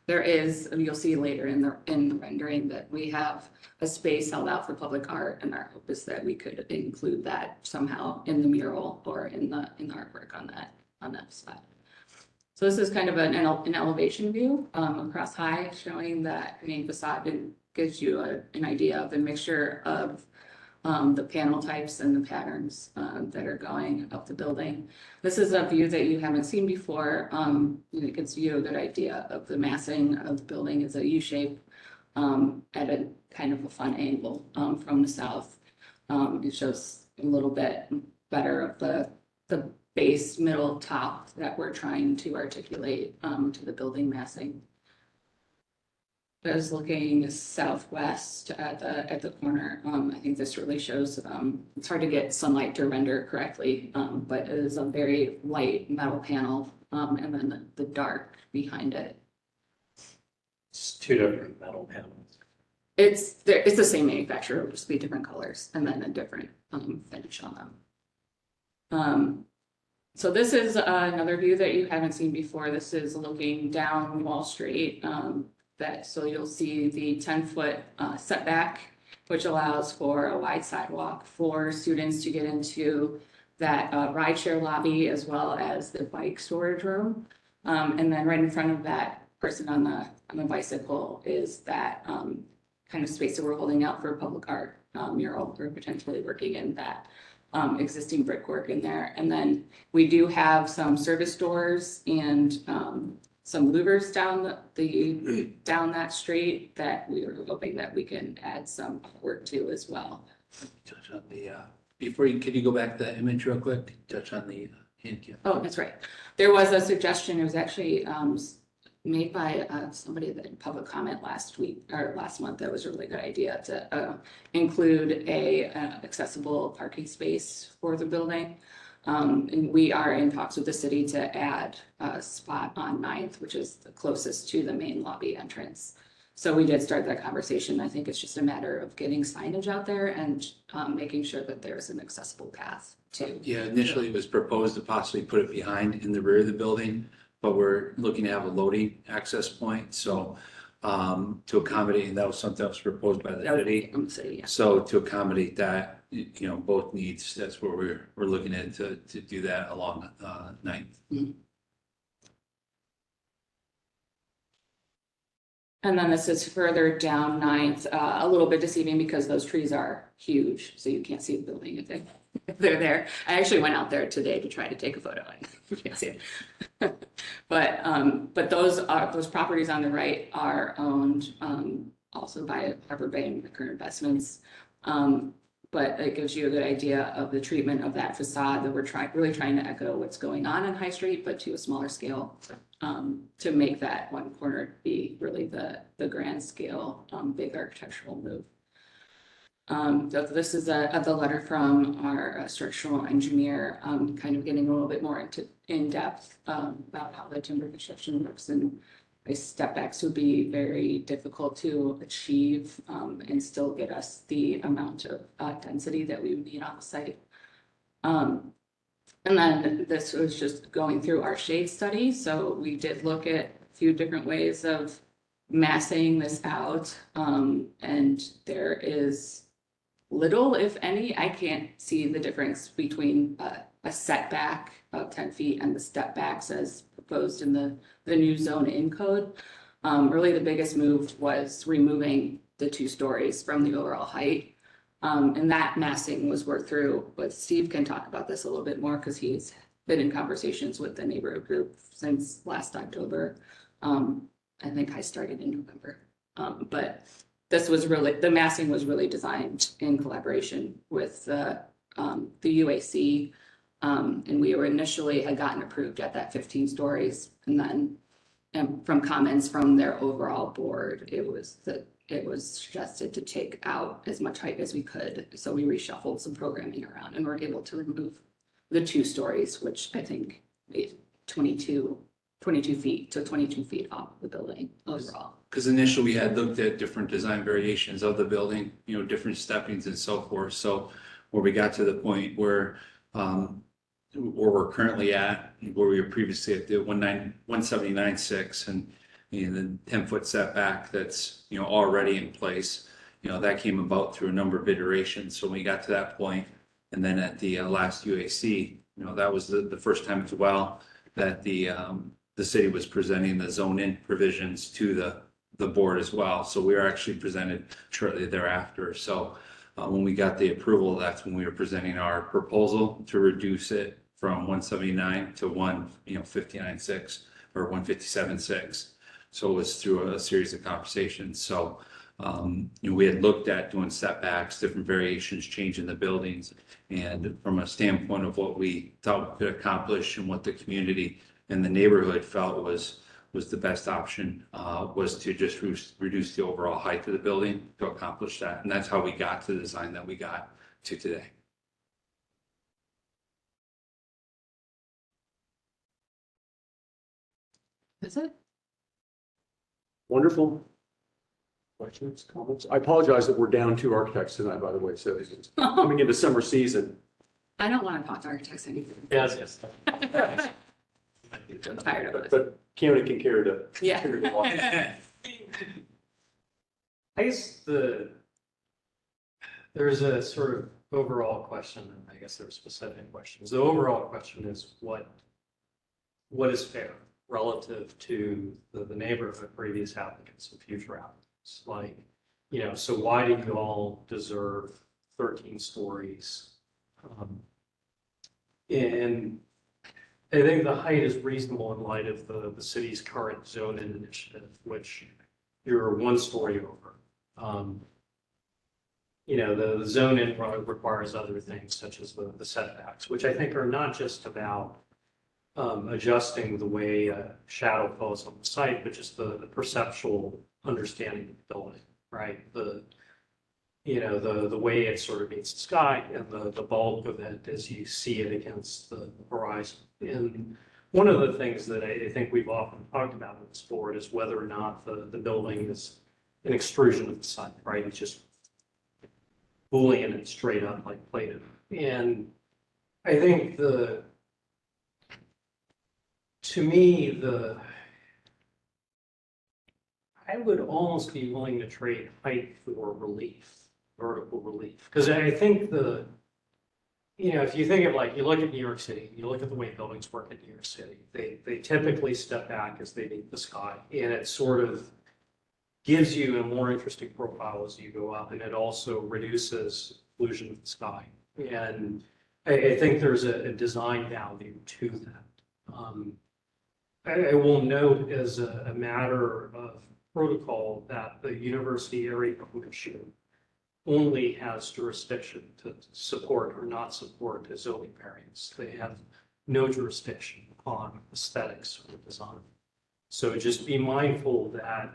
there is, you'll see later in the rendering that we have a space held out for public art, and our hope is that we could include that somehow in the mural or in the artwork on that side. So this is kind of an elevation view across high, showing that main facade, and gives you an idea of the mixture of the panel types and the patterns that are going up the building. This is a view that you haven't seen before. It gives you a good idea of the massing of the building as a U shape at a kind of a fun angle from the south. It shows a little bit better of the base, middle, top that we're trying to articulate to the building massing. As looking southwest at the corner, I think this really shows, it's hard to get sunlight to render correctly, but it is a very light metal panel, and then the dark behind it. It's two different metal panels. It's the same manufacturer, it'll just be different colors and then a different finish on them. So this is another view that you haven't seen before. This is looking down Wall Street. So you'll see the 10-foot setback, which allows for a wide sidewalk for students to get into that rideshare lobby as well as the bike storage room. And then right in front of that person on the bicycle is that kind of space that we're holding out for public art mural. We're potentially working in that existing brickwork in there. And then we do have some service doors and some louvers down down that street that we were hoping that we can add some work to as well. Touch on the, could you go back to that image real quick? Touch on the handicap. Oh, that's right. There was a suggestion, it was actually made by somebody that in public comment last month. That was a really good idea to include a accessible parking space for the building. And we are in talks with the city to add a spot on 9th, which is the closest to the main lobby entrance. So we did start that conversation. I think it's just a matter of getting signage out there and making sure that there's an accessible path to. Yeah, initially it was proposed to possibly put it behind in the rear of the building, but we're looking to have a loading access point. So to accommodate, and that was something that was proposed by the city. So to accommodate that, both needs, that's where we're looking at to do that along 9th. Mm-hmm. And then this is further down 9th, a little bit deceiving because those trees are huge, so you can't see the building if they're there. I actually went out there today to try to take a photo and you can't see it. But those properties on the right are owned also by Harbor Bay and Current Investments. But it gives you a good idea of the treatment of that facade that we're really trying to echo what's going on in High Street, but to a smaller scale, to make that one corner be really the grand scale, big architectural move. So this is the letter from our structural engineer, kind of getting a little bit more in depth about how the timber construction works, and step backs would be very difficult to achieve and still get us the amount of density that we would need on the site. And then this was just going through our shade study. So we did look at a few different ways of massing this out, and there is little, if any. I can't see the difference between a setback of 10 feet and the step backs as proposed in the new zone in code. Really the biggest move was removing the 2 stories from the overall height. And that massing was worked through, but Steve can talk about this a little bit more because he's been in conversations with the neighborhood group since last October. I think I started in November. But this was really, the massing was really designed in collaboration with the UAC. And we were initially had gotten approved at that 15 stories. And then from comments from their overall board, it was suggested to take out as much height as we could. So we reshuffled some programming around and were able to remove the 2 stories, which I think 22 feet to 22 feet off the building overall. Because initially we had looked at different design variations of the building, different steppings and so forth. So where we got to the point where we're currently at, where we were previously at the 179.6 and the 10-foot setback that's, already in place, that came about through a number of iterations. So when we got to that point, and then at the last UAC, that was the first time as well that the city was presenting the zone in provisions to the board as well. So we were actually presented shortly thereafter. So when we got the approval, that's when we were presenting our proposal to reduce it from 179 to 159.6 or 157.6. So it was through a series of conversations. So we had looked at doing setbacks, different variations, changing the buildings, and from a standpoint of what we thought we could accomplish and what the community and the neighborhood felt was the best option, was to just reduce the overall height of the building to accomplish that. And that's how we got to the design that we got to today. Is it? Wonderful. Questions, comments? I apologize that we're down 2 architects tonight, by the way, so it's coming into summer season. I don't want to talk to architects anymore. Yes. I'm tired of it. But Keone can carry the. Yeah. carry the water. I guess there's a sort of overall question, and I guess there are specific questions. The overall question is what is fair relative to the neighborhood, previous applicants and future applicants? Like, so why do you all deserve 13 stories? And I think the height is reasonable in light of the city's current zone initiative, which you're 1 story over. The zone in requires other things such as the setbacks, which I think are not just about adjusting the way shadow falls on the site, but just the perceptual understanding of the building, right? The way it sort of meets the sky and the bulk of it as you see it against the horizon. And one of the things that I think we've often talked about in this board is whether or not the building is an extrusion of the sun, right? It's just Boolean and straight up like plated. And I think to me, I would almost be willing to trade height for relief, vertical relief. Because I think if you think of you look at New York City, you look at the way buildings work in New York City, they typically step back as they meet the sky. And it sort of gives you a more interesting profile as you go up. And it also reduces occlusion of the sky. And I think there's a design value to that. I will note as a matter of protocol that the University Area Commission only has jurisdiction to support or not support a zoning variance. They have no jurisdiction on aesthetics or design. So just be mindful that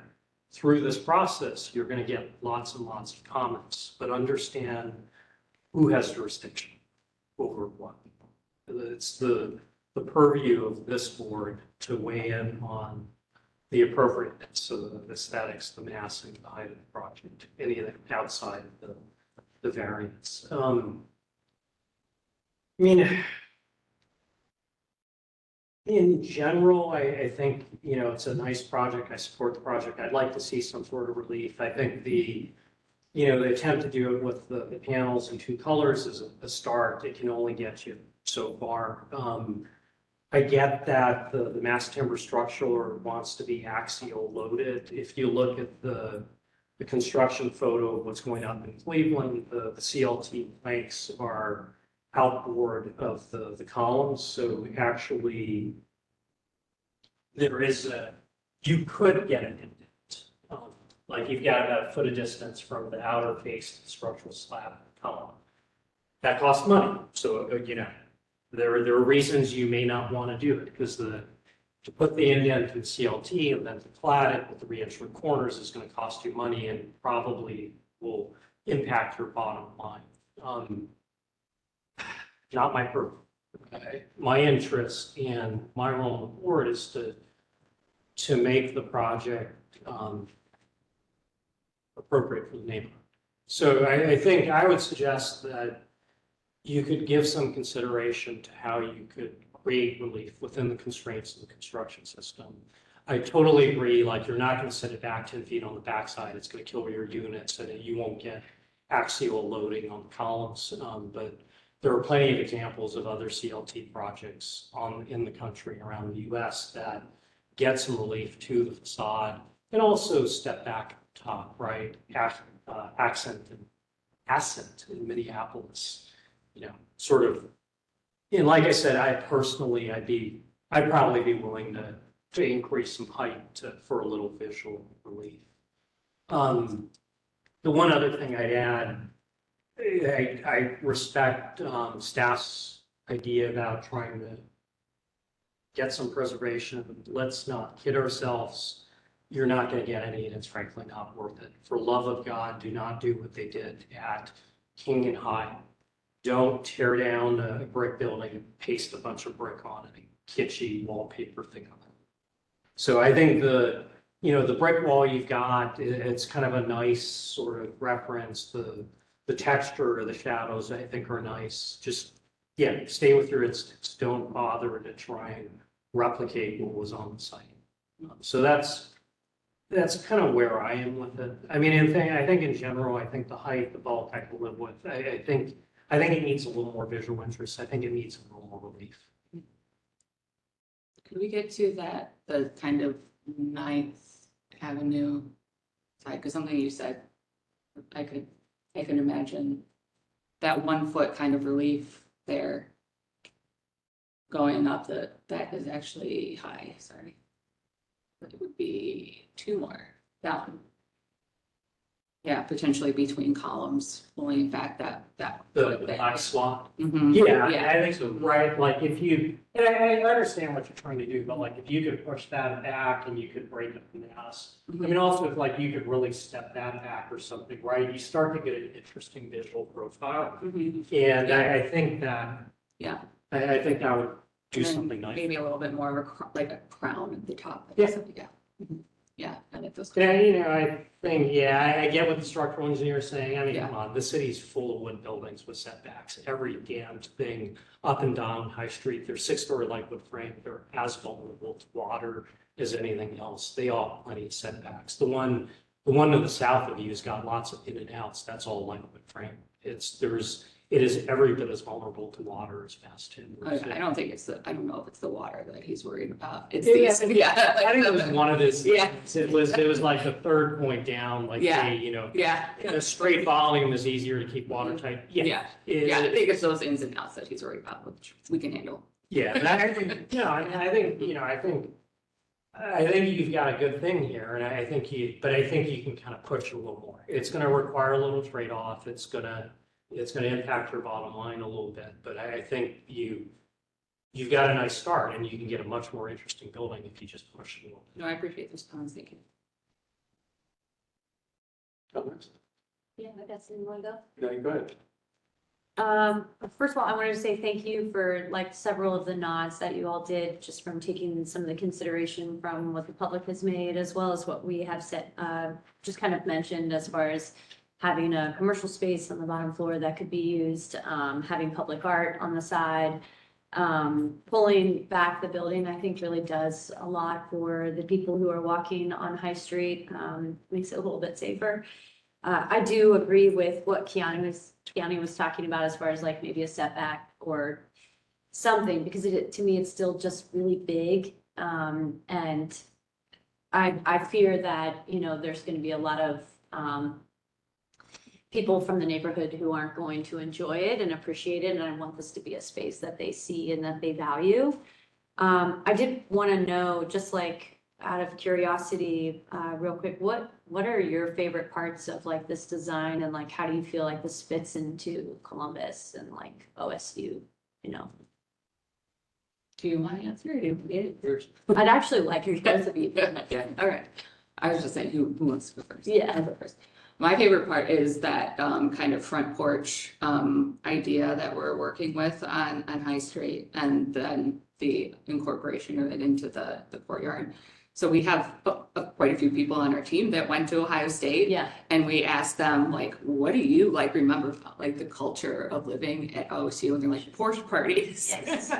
through this process, you're going to get lots and lots of comments, but understand who has jurisdiction over what. It's the purview of this board to weigh in on the appropriateness of the aesthetics, the massing, the height of the project, anything outside of the variance. In general, I think, it's a nice project. I support the project. I'd like to see some sort of relief. I think the attempt to do it with the panels in 2 colors is a start. It can only get you so far. I get that the mass timber structure wants to be axial loaded. If you look at the construction photo of what's going on in Cleveland, the CLT planks are outboard of the columns. So actually, you could get an indent. Like you've got about a foot of distance from the outer face to the structural slab column. That costs money. So, there are reasons you may not want to do it because to put the indent in CLT and then to clad it with the reentrant corners is going to cost you money and probably will impact your bottom line. Not my purview. my interest and my role on the board is to make the project appropriate for the neighborhood. So I think I would suggest that you could give some consideration to how you could create relief within the constraints of the construction system. I totally agree, like, you're not gonna set it back 10 feet on the backside, it's gonna kill your units, and you won't get axial loading on the columns. But there are plenty of examples of other CLT projects in the country, around the US, that get some relief to the facade, and also step back at the top, right? Ascent in Minneapolis, sort of. And like I said, I'd probably be willing to increase some height for a little visual relief. The one other thing I'd add, I respect staff's idea about trying to get some preservation. Let's not kid ourselves. You're not going to get any, and it's frankly not worth it. For love of God, do not do what they did at King and High. Don't tear down a brick building and paste a bunch of brick on it, a kitschy wallpaper thing on it. So I think the brick wall you've got, it's kind of a nice sort of reference. The texture of the shadows, I think, are nice. Just, stay with your instincts. Don't bother to try and replicate what was on the site. So that's kind of where I am with it. I mean, I think in general, I think the height, the bulk I can live with. I think it needs a little more visual interest. I think it needs a little more relief. Could we get to the kind of 9th Avenue side? Because something you said, I can imagine that 1 foot kind of relief there going up that is actually high, sorry. But it would be 2 more down. Yeah, potentially between columns, pulling back that. The black swat. Mhm. Yeah, Yeah. I think so, right? Like if you, and I understand what you're trying to do, but like if you could push that back and you could break up the mass. I mean, also if like you could really step that back or something, right? You start to get an interesting visual profile. Mhm. And I think that. Yeah. I think that would do And then something nice. Maybe a little bit more of like a crown at the top. Yeah. Yeah. Mhm. Yeah, I like those. Yeah, I think, I get what the structural engineer is saying. I mean, come on, the city's full of wood buildings with setbacks. Every damned thing up and down High Street, they're 6-story like wood frame. They're as vulnerable to water as anything else. They all have plenty of setbacks. The one to the south of you has got lots of in and outs. That's all like wood frame. It is every bit as vulnerable to water as mass timber. I don't think I don't know if it's the water that he's worried about. It's Yeah, these, I think it was one of his. Yeah. It was like the third point down, like, Yeah. hey, Yeah. a straight volume is easier to keep watertight. Yeah. Yeah, I think it's those ins and outs that he's worried about, which we can handle. Yeah, but I think, I think you've got a good thing here, and I think you can kind of push a little more. It's gonna require a little trade-off. It's gonna impact your bottom line a little bit, but I think you've got a nice start, and you can get a much more interesting building if you just push it a little No, I appreciate those comments, thank you. Comments? Yeah, I guess you want to go. No, you go ahead. First of all, I wanted to say thank you for like several of the nods that you all did, just from taking some of the consideration from what the public has made, as well as what we have said, just kind of mentioned as far as having a commercial space on the bottom floor that could be used, having public art on the side. Pulling back the building, I think really does a lot for the people who are walking on High Street, makes it a little bit safer. I do agree with what Kiani was talking about as far as like maybe a setback or something, because to me, it's still just really big. And I fear that, there's going to be a lot of people from the neighborhood who aren't going to enjoy it and appreciate it. And I want this to be a space that they see and that they value. I did want to know, just like out of curiosity, real quick, what are your favorite parts of like this design, and like how do you feel like this fits into Columbus and like OSU, Do you want to answer or do you want me to first? I'd actually like your guys to be. Yeah, all right. I was just saying, who wants to go first? Yeah. I'll go first. My favorite part is that kind of front porch idea that we're working with on High Street, and then the incorporation of it into the courtyard. So we have quite a few people on our team that went to Ohio State. Yeah. And we asked them, like, what do you like remember about like the culture of living at OSU? And they're like, porch parties. Yes.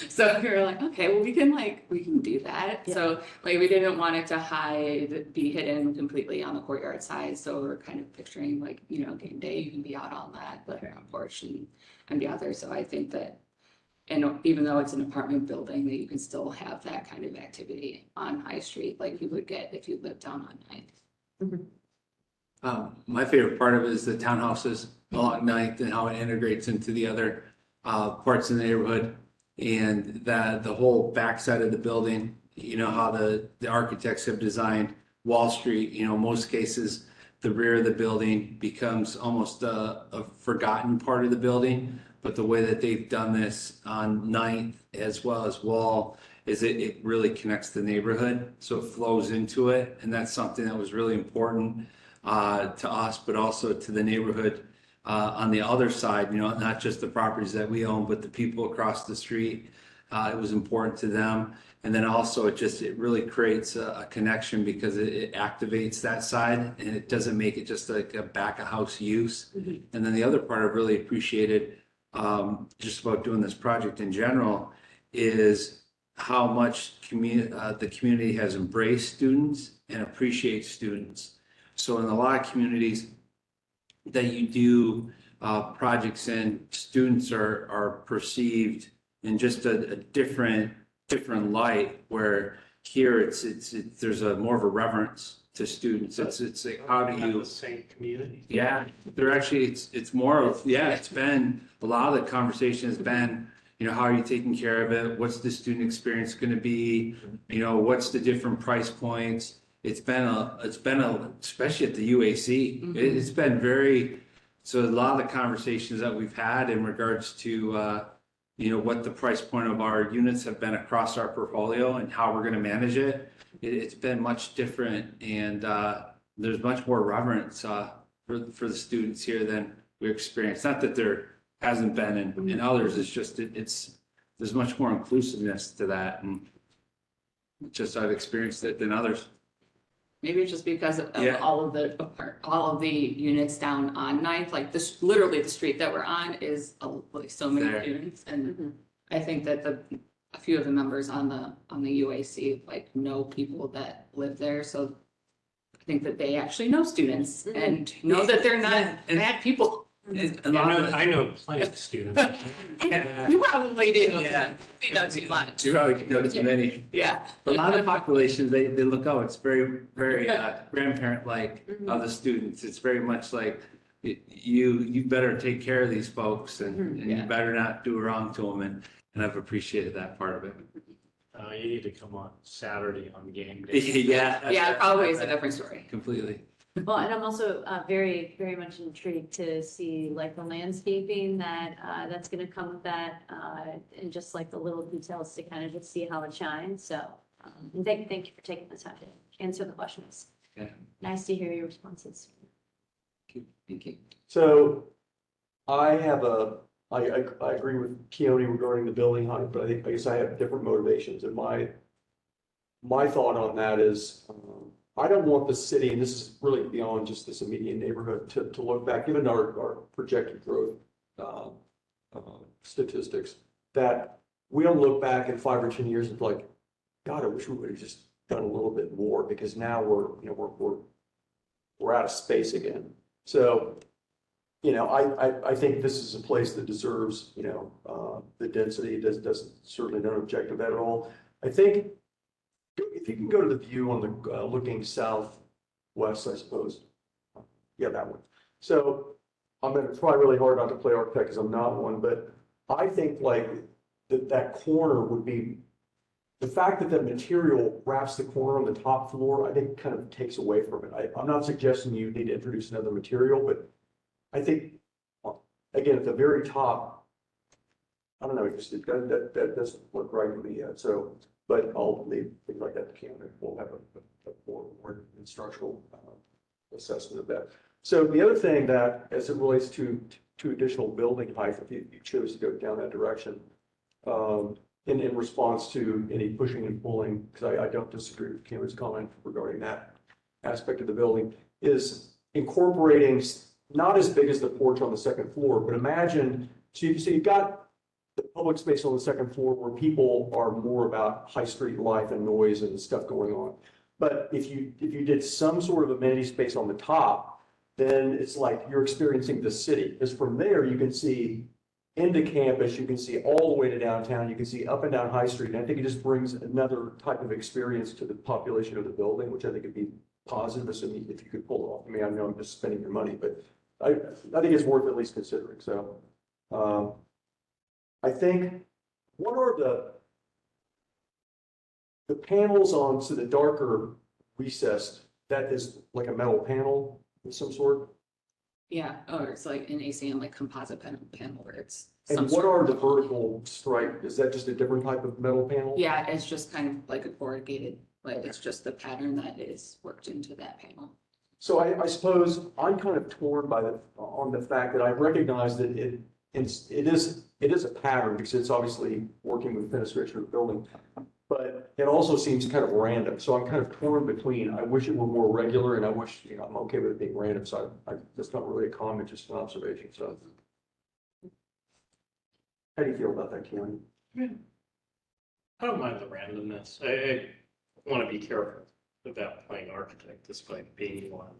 So we were like, okay, well, we can do that. Yeah. So like, we didn't want it to be hidden completely on the courtyard side. So we're kind of picturing like, you know, game day, you can be out on that, but on porch and be out there. So I think that, and even though it's an apartment building, that you can still have that kind of activity on High Street, like you would get if you lived down on Ninth. My favorite part of it is the townhouses along Ninth and how it integrates into the other parts of the neighborhood. And the whole backside of the building, you know, how the architects have designed Wall Street, you know, most cases, the rear of the building becomes almost a forgotten part of the building. But the way that they've done this on Ninth as well as Wall is it really connects the neighborhood. So it flows into it. And that's something that was really important to us, but also to the neighborhood on the other side, you know, not just the properties that we own, but the people across the street. It was important to them. And then also it really creates a connection because it activates that side and it doesn't make it just like a back of house use. And then the other part I've really appreciated just about doing this project in general is how much the community has embraced students and appreciates students. So in a lot of communities that you do projects in, students are perceived in just a different light, where here there's more of a reverence to students. It's like, how do Not you? the same community. Yeah, they're actually, it's more of, yeah, it's been, a lot of the conversation has been, you know, how are you taking care of it? What's the student experience going to be? You know, what's the different price points? It's been especially at the UAC, it's been so a lot of the conversations that we've had in regards to, you know, what the price point of our units have been across our portfolio and how we're going to manage it. It's been much different, and there's much more reverence for the students here than we experienced. Not that there hasn't been in others, it's just there's much more inclusiveness to that, and just I've experienced it than others. Maybe it's just because of Yeah. all of the units down on Ninth, like this, literally the street that we're on is like so many There. students. And I think that a few of the members on the UAC like know people that live there. So I think that they actually know students and know that they're not bad people. A lot of I know plenty of students. You probably do. Yeah. You know too much. You probably know too many. Yeah. A lot of the population, they look, oh, it's very, very grandparent-like of the students. It's very much like, you better take care of these folks and you Yeah. better not do wrong to them. And I've appreciated that part of it. You need to come on Saturday on game day. Yeah. Yeah, it probably is a different story. Completely. Well, and I'm also very, very much intrigued to see like the landscaping that's gonna come with that, and just like the little details to kind of just see how it shines. So, and thank you for taking the time to answer the questions. Yeah. Nice to hear your responses. Thank you. So I agree with Keone regarding the building height, but I guess I have different motivations. And my thought on that is, I don't want the city, and this is really beyond just this immediate neighborhood, to look back, given our projected growth statistics, that we don't look back in 5 or 10 years and be like, God, I wish we would have just done a little bit more, because now we're out of space again. So, you know, I think this is a place that deserves, you know, the density. It doesn't certainly not object to that at all. I think if you can go to the view on the looking southwest, I suppose. Yeah, that one. So I'm going to try really hard not to play architect because I'm not one, but I think like that corner would be, the fact that material wraps the corner on the top floor, I think kind of takes away from it. I'm not suggesting you need to introduce another material, but I think, again, at the very top, I don't know, that doesn't look right to me yet. So, but I'll leave things like that to Keone. We'll have a more instructional assessment of that. So the other thing that, as it relates to additional building height, if you chose to go down that direction, in response to any pushing and pulling, because I don't disagree with Cameron's comment regarding that aspect of the building, is incorporating not as big as the porch on the second floor, but imagine, so you've got the public space on the second floor where people are more about high street life and noise and stuff going on. But if you did some sort of amenity space on the top, then it's like you're experiencing the city. Because from there, you can see into campus, you can see all the way to downtown, you can see up and down High Street. And I think it just brings another type of experience to the population of the building, which I think would be positive, assuming if you could pull it off. I mean, I know I'm just spending your money, but I think it's worth at least considering. So I think, what are the panels on, so the darker recessed, that is like a metal panel of some sort? Yeah, or it's like an ACM, like composite panel where it's. And some what sort are of- the vertical stripe? Is that just a different type of metal panel? Yeah, it's just kind of like a corrugated, like it's just the pattern that is worked into that panel. So I suppose I'm kind of torn on the fact that I recognize that it is a pattern because it's obviously working with fenestration of the building. But it also seems kind of random. So I'm kind of torn between, I wish it were more regular and I wish, I'm okay with it being random. So that's not really a comment, just an observation. So how do you feel about that, Keon? I don't mind the randomness. I want to be careful about playing architect despite being one.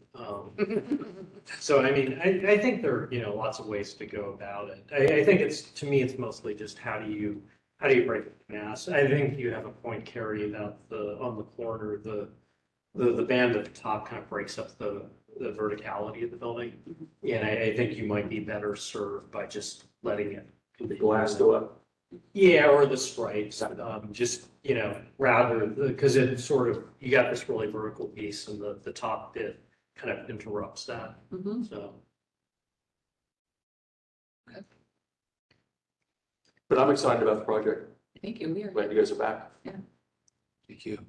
So, I mean, I think there are, lots of ways to go about it. I think to me, it's mostly just how do you break the mass? I think you have a point, Carrie, about on the corner, the band at the top kind of breaks up the verticality of the building. And I think you might be better served by just letting it. The glass go up? Yeah, or the stripes, just, rather, because it sort of, you got this really vertical piece and the top bit kind of interrupts that, Mhm. so. But I'm excited about the project. Thank you, we are. Glad you guys are back. Thank you.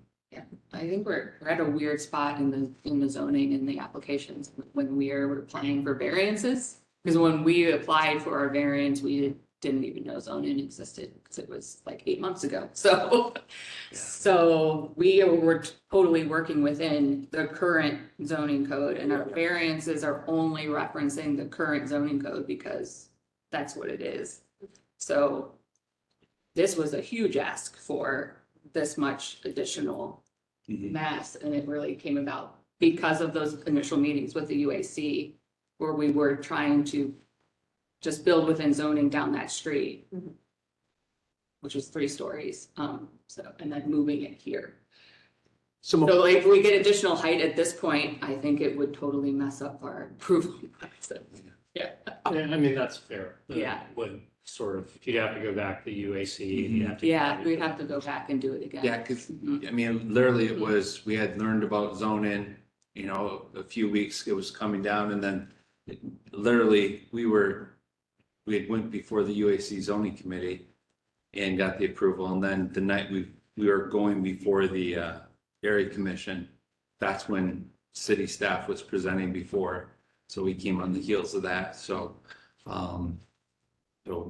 I think we're at a weird spot in the zoning and the applications when we're applying for variances. Because when we applied for our variance, we didn't even know zoning existed because it was like 8 months ago. So we were totally working within the current zoning code and our variances are only referencing the current zoning code because that's what it is. So this was a huge ask for this much additional mass, and it really came about because of those initial meetings with the UAC where we were trying to just build within zoning down that street, which was 3 stories. And then moving it here. So like, if we get additional height at this point, I think it would totally mess up our approval process. Yeah. I mean, that's fair. Yeah. Would sort of, you'd have to go back to UAC and you have to. Yeah, we'd have to go back and do it again. Yeah, because, Mhm. I mean, literally it was, we had learned about zoning, a few weeks, it was coming down and then literally we had went before the UAC zoning committee and got the approval. And then the night we were going before the area commission, that's when city staff was presenting before. So we came on the heels of that. So,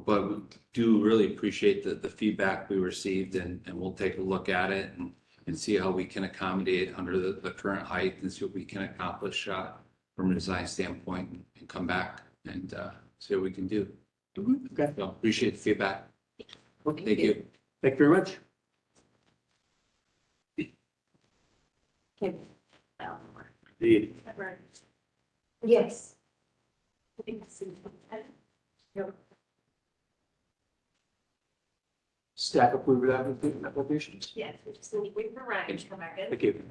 but we do really appreciate the feedback we received and we'll take a look at it and see how we can accommodate under the current height and see what we can accomplish from a design standpoint and come back and see what we can do. Okay. So appreciate the feedback. Thank you. Thank you very much. Indeed. Yes. Staff approved applications? Yes, we just need to wait for Ryan to come back in. Thank you.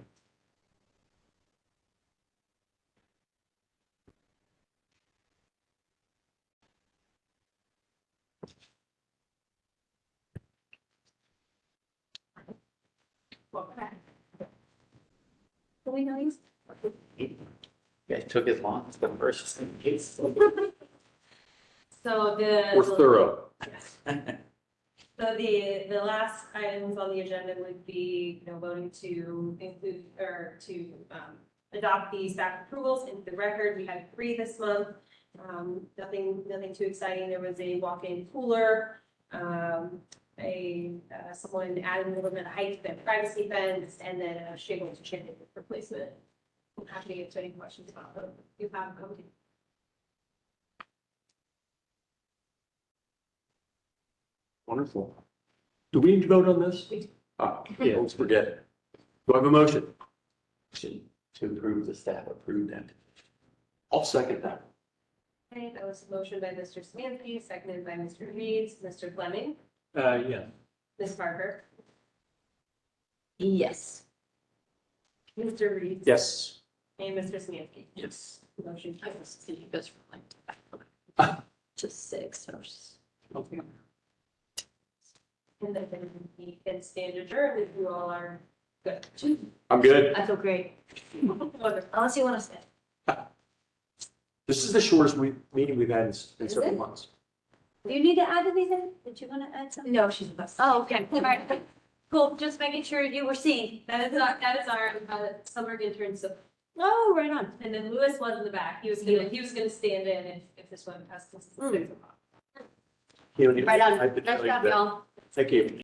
Welcome back. Really nice. Yeah, it took as long as the first case. So We're thorough. So the last items on the agenda would be, voting to include or to adopt the staff approvals into the record. We had 3 this month. Nothing too exciting. There was a walk-in cooler, someone added a little bit of height to their privacy fence, and then a shingle to chimney replacement. I'm happy to answer any questions about them. You have them. Wonderful. Do we need to vote on this? Yeah, let's forget. Do I have a motion? To approve the staff approved and. I'll second that. Okay, that was a motion by Mr. Smansky, seconded by Mr. Reeds, Mr. Fleming, Yeah. Ms. Parker, Yes. Mr. Reeds. Yes. And Mr. Smansky. Yes. Motion I carries. was thinking it goes from like just 6 or Okay. And then we can stand adjourned if you all are good. I'm good. I feel great. Wonderful. Unless you want to stay. This is the shortest meeting we've had in several it? months. Do you need to add anything? Did you want to add something? No, she's the best. Oh, okay. All right. Cool. Just making sure you were seen. That is our summer intern, so, Oh, right on. and then Lewis was in the back. He was gonna stand in if this one passes. Mm. You don't need- Right on. I have to Nice tell you job, that. y'all. Thank you.